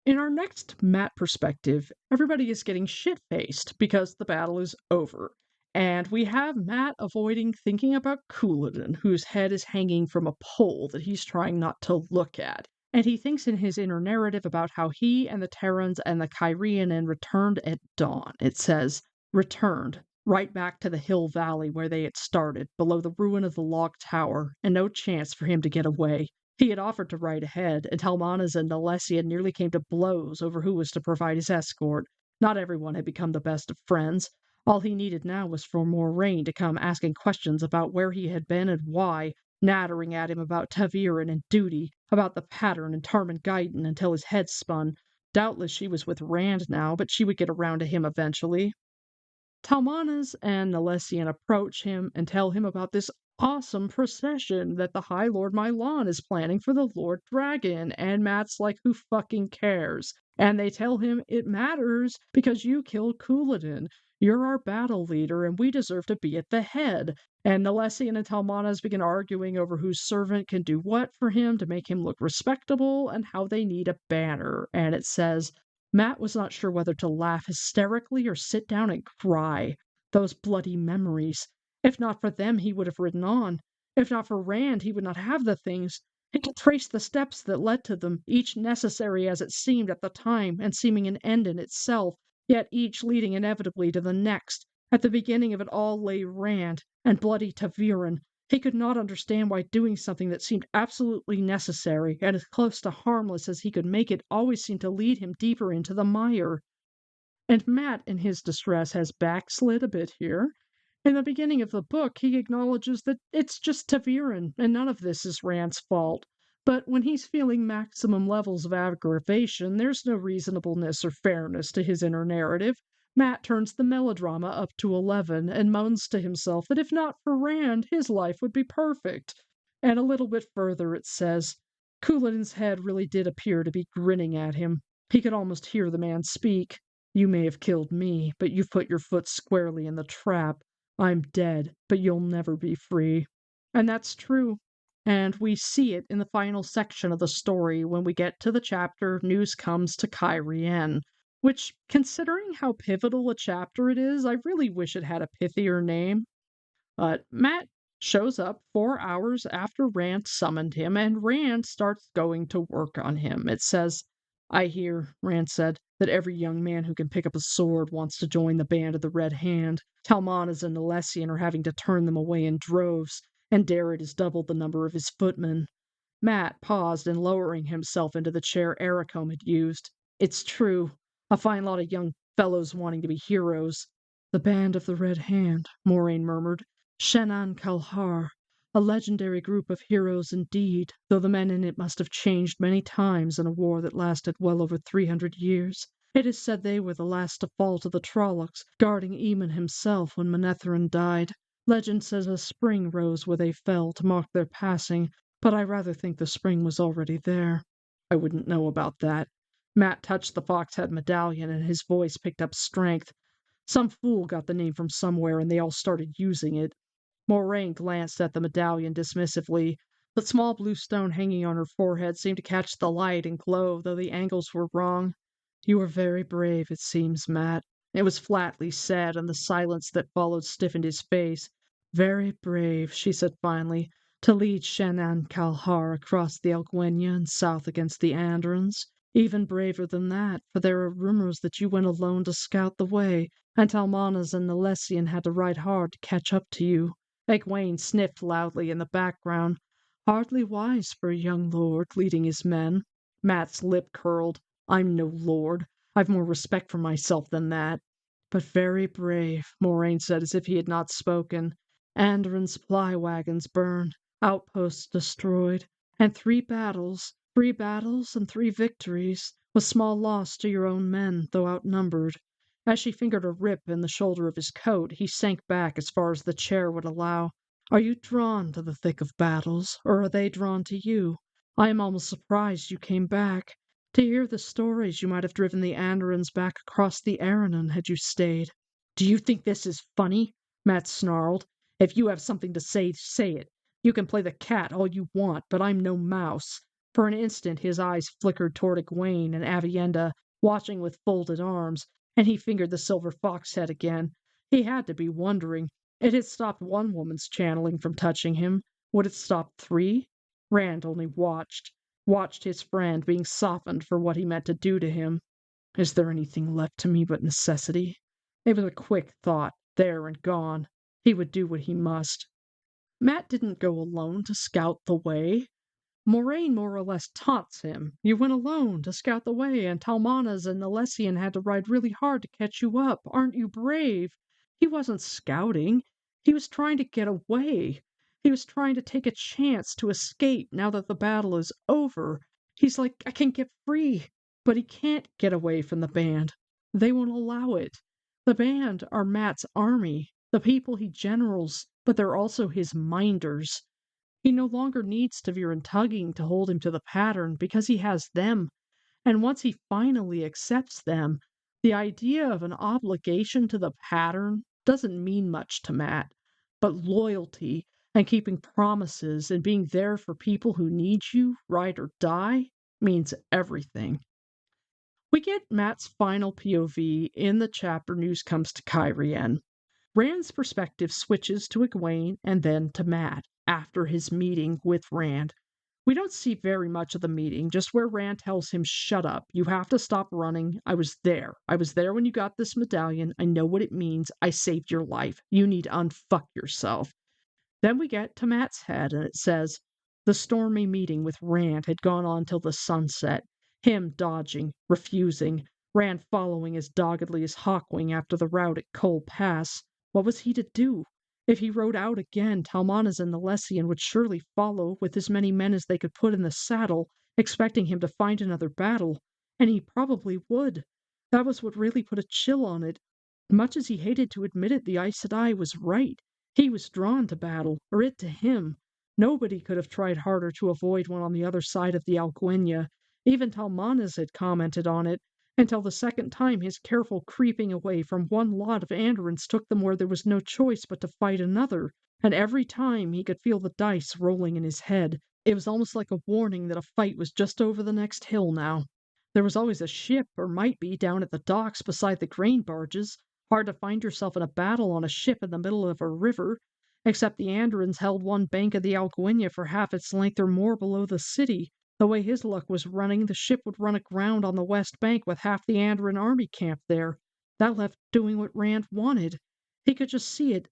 In our next Matt perspective, everybody is getting shit-faced because the battle is over. And we have Matt avoiding thinking about Couladin, whose head is hanging from a pole that he's trying not to look at. And he thinks in his inner narrative about how he and the Terrans and the Kyrianen returned at dawn. It says, returned, right back to the hill valley where they had started, below the ruin of the log tower, and no chance for him to get away. He had offered to ride ahead, and Talmanas and Nalesia nearly came to blows over who was to provide his escort. Not everyone had become the best of friends. All he needed now was for Moraine to come asking questions about where he had been and why, nattering at him about ta'veren and duty, about the pattern and Tarmangayten until his head spun. Doubtless she was with Rand now, but she would get around to him eventually. Talmanas and Nalesian approach him and tell him about this awesome procession that the High Lord Mylan is planning for the Lord Dragon, and Matt's like, who fucking cares? And they tell him it matters because you killed Couladin. You're our battle leader, and we deserve to be at the head. And Nalesian and Talmanas begin arguing over whose servant can do what for him to make him look respectable and how they need a banner. And it says, Matt was not sure whether to laugh hysterically or sit down and cry. Those bloody memories. If not for them, he would have ridden on. If not for Rand, he would not have the things. He could trace the steps that led to them, each necessary as it seemed at the time, and seeming an end in itself, yet each leading inevitably to the next. At the beginning of it all lay Rand, and bloody ta'veren. He could not understand why doing something that seemed absolutely necessary and as close to harmless as he could make it always seemed to lead him deeper into the mire. And Matt, in his distress, has backslid a bit here. In the beginning of the book, he acknowledges that it's just ta'veren, and none of this is Rand's fault. But when he's feeling maximum levels of aggravation, there's no reasonableness or fairness to his inner narrative. Matt turns the melodrama up to 11 and moans to himself that if not for Rand, his life would be perfect. And a little bit further it says, Couladin's head really did appear to be grinning at him. He could almost hear the man speak. You may have killed me, but you've put your foot squarely in the trap. I'm dead, but you'll never be free. And that's true. And we see it in the final section of the story when we get to the chapter News Comes to Cairhien, which, considering how pivotal a chapter it is, I really wish it had a pithier name. But Matt shows up 4 hours after Rand summoned him, and Rand starts going to work on him. It says, I hear, Rand said, that every young man who can pick up a sword wants to join the band of the Red Hand. Talmanas and Nalesian are having to turn them away in droves, and Darrett has doubled the number of his footmen. Matt paused in lowering himself into the chair Ericombe had used. It's true. A fine lot of young fellows wanting to be heroes. The band of the Red Hand, Moraine murmured. Shannon Kalhar, a legendary group of heroes indeed, though the men in it must have changed many times in a war that lasted well over 300 years. It is said they were the last to fall to the Trollocs, guarding Eamon himself when Manetheren died. Legend says a spring rose where they fell to mark their passing, but I rather think the spring was already there. I wouldn't know about that. Matt touched the fox-head medallion, and his voice picked up strength. Some fool got the name from somewhere, and they all started using it. Moraine glanced at the medallion dismissively. The small blue stone hanging on her forehead seemed to catch the light and glow, though the angles were wrong. You are very brave, it seems, Matt. It was flatly said, and the silence that followed stiffened his face. Very brave, she said finally, to lead Shannon Kalhar across the Algwenya and south against the Androns. Even braver than that, for there are rumors that you went alone to scout the way, and Talmanas and Nalesian had to ride hard to catch up to you. Egwene sniffed loudly in the background. Hardly wise for a young lord leading his men. Matt's lip curled. I'm no lord. I've more respect for myself than that. But very brave, Moraine said as if he had not spoken. Andron's supply wagons burned, outposts destroyed, and 3 battles and 3 victories, with small loss to your own men, though outnumbered. As she fingered a rip in the shoulder of his coat, he sank back as far as the chair would allow. Are you drawn to the thick of battles, or are they drawn to you? I am almost surprised you came back. To hear the stories, you might have driven the Andorans back across the Aranon had you stayed. Do you think this is funny? Matt snarled. If you have something to say, say it. You can play the cat all you want, but I'm no mouse." For an instant his eyes flickered toward Egwene and Aviendha, watching with folded arms, and he fingered the silver fox head again. He had to be wondering. It had stopped one woman's channeling from touching him. Would it stop 3? Rand only watched his friend being softened for what he meant to do to him. Is there anything left to me but necessity? It was a quick thought, there and gone. He would do what he must. Matt didn't go alone to scout the way. Moraine more or less taunts him. You went alone to scout the way, and Talmanas and Nalessian had to ride really hard to catch you up. Aren't you brave? He wasn't scouting. He was trying to get away. He was trying to take a chance to escape now that the battle is over. He's like, I can get free. But he can't get away from the band. They won't allow it. The band are Matt's army, the people he generals, but they're also his minders. He no longer needs Tavir and tugging to hold him to the pattern because he has them. And once he finally accepts them, the idea of an obligation to the pattern doesn't mean much to Matt. But loyalty and keeping promises and being there for people who need you, ride or die, means everything. We get Matt's final POV in the chapter News Comes to Cairhien. Rand's perspective switches to Egwene and then to Matt after his meeting with Rand. We don't see very much of the meeting, just where Rand tells him, "Shut up. You have to stop running. I was there. I was there when you got this medallion. I know what it means. I saved your life. You need to unfuck yourself." Then we get to Matt's head, and it says, "The stormy meeting with Rand had gone on till the sunset. Him dodging, refusing, Rand following as doggedly as Hawkwing after the rout at Coal Pass. What was he to do? If he rode out again, Talmanas and Nalessian would surely follow with as many men as they could put in the saddle, expecting him to find another battle. And he probably would. That was what really put a chill on it. Much as he hated to admit it, the Aes Sedai was right. He was drawn to battle, or it to him. Nobody could have tried harder to avoid one on the other side of the Alguenya. Even Talmanas had commented on it, until the second time his careful creeping away from one lot of Andorans took them where there was no choice but to fight another, and every time he could feel the dice rolling in his head. It was almost like a warning that a fight was just over the next hill now. There was always a ship, or might be, down at the docks beside the grain barges. Hard to find yourself in a battle on a ship in the middle of a river, except the Andorans held one bank of the Alguenya for half its length or more below the city. The way his luck was running, the ship would run aground on the west bank with half the Andoran army camped there. That left doing what Rand wanted. He could just see it.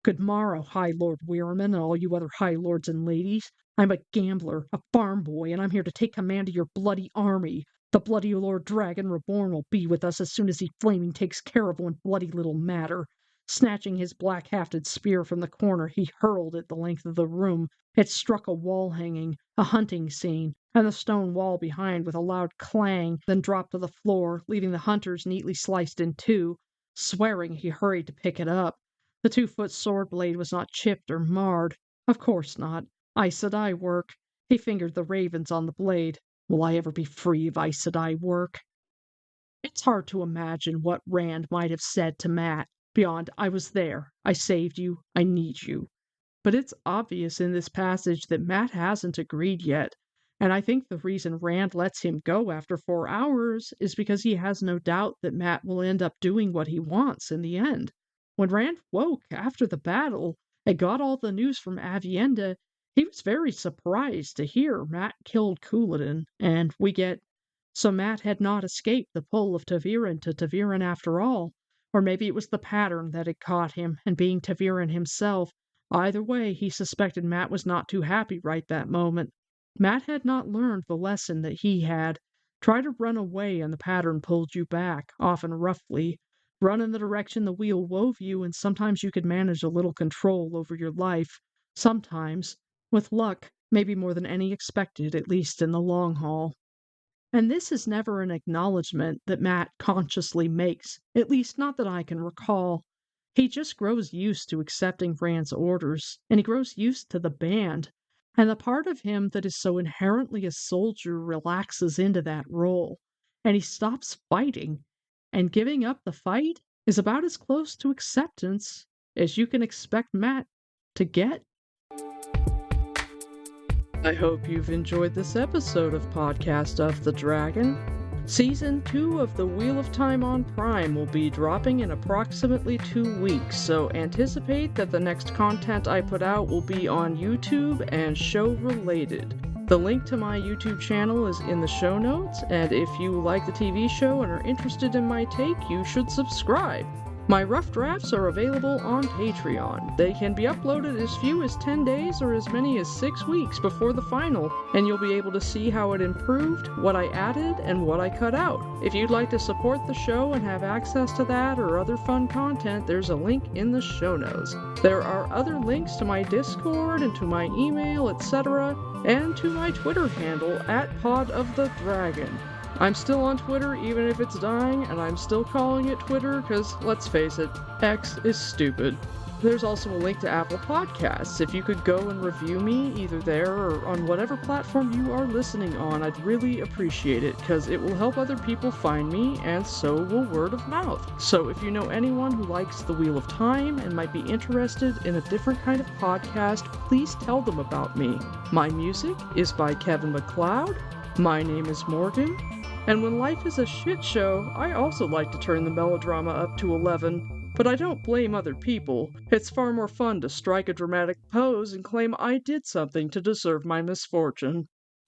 Good morrow, High Lord Weirman and all you other High Lords and ladies. I'm a gambler, a farm boy, and I'm here to take command of your bloody army. The bloody Lord Dragon Reborn will be with us as soon as he flaming takes care of one bloody little matter." Snatching his black-hafted spear from the corner, he hurled it the length of the room. It struck a wall hanging, a hunting scene, and the stone wall behind with a loud clang, then dropped to the floor, leaving the hunters neatly sliced in two. Swearing, he hurried to pick it up. The 2-foot sword blade was not chipped or marred. Of course not. Aes Sedai work. He fingered the ravens on the blade. Will I ever be free of Aes Sedai work? It's hard to imagine what Rand might have said to Matt, beyond, "I was there. I saved you. I need you." But it's obvious in this passage that Matt hasn't agreed yet. And I think the reason Rand lets him go after 4 hours is because he has no doubt that Matt will end up doing what he wants in the end. When Rand woke after the battle and got all the news from Aviendha, he was very surprised to hear Matt killed Couladin, and we get, so Matt had not escaped the pull of Taviran to Taviran after all. Or maybe it was the pattern that had caught him, and being Taviran himself. Either way, he suspected Matt was not too happy right that moment. Matt had not learned the lesson that he had. Try to run away and the pattern pulled you back, often roughly. Run in the direction the wheel wove you, and sometimes you could manage a little control over your life. Sometimes, with luck, maybe more than any expected, at least in the long haul. And this is never an acknowledgement that Matt consciously makes, at least not that I can recall. He just grows used to accepting Rand's orders, and he grows used to the band, and the part of him that is so inherently a soldier relaxes into that role, and he stops fighting, and giving up the fight is about as close to acceptance as you can expect Matt to get. I hope you've enjoyed this episode of Podcast of the Dragon. Season 2 of The Wheel of Time on Prime will be dropping in approximately 2 weeks, so anticipate that the next content I put out will be on YouTube and show-related. The link to my YouTube channel is in the show notes, and if you like the TV show and are interested in my take, you should subscribe. My rough drafts are available on Patreon. They can be uploaded as few as 10 days or as many as 6 weeks before the final, and you'll be able to see how it improved, what I added, and what I cut out. If you'd like to support the show and have access to that or other fun content, there's a link in the show notes. There are other links to my Discord and to my email, etc., and to my Twitter handle @podofthedragon. I'm still on Twitter even if it's dying, and I'm still calling it Twitter because, let's face it, X is stupid. There's also a link to Apple Podcasts. If you could go and review me either there or on whatever platform you are listening on, I'd really appreciate it because it will help other people find me, and so will word of mouth. So if you know anyone who likes The Wheel of Time and might be interested in a different kind of podcast, please tell them about me. My music is by Kevin MacLeod. My name is Morgan. And when life is a shit show, I also like to turn the melodrama up to 11. But I don't blame other people. It's far more fun to strike a dramatic pose and claim I did something to deserve my misfortune.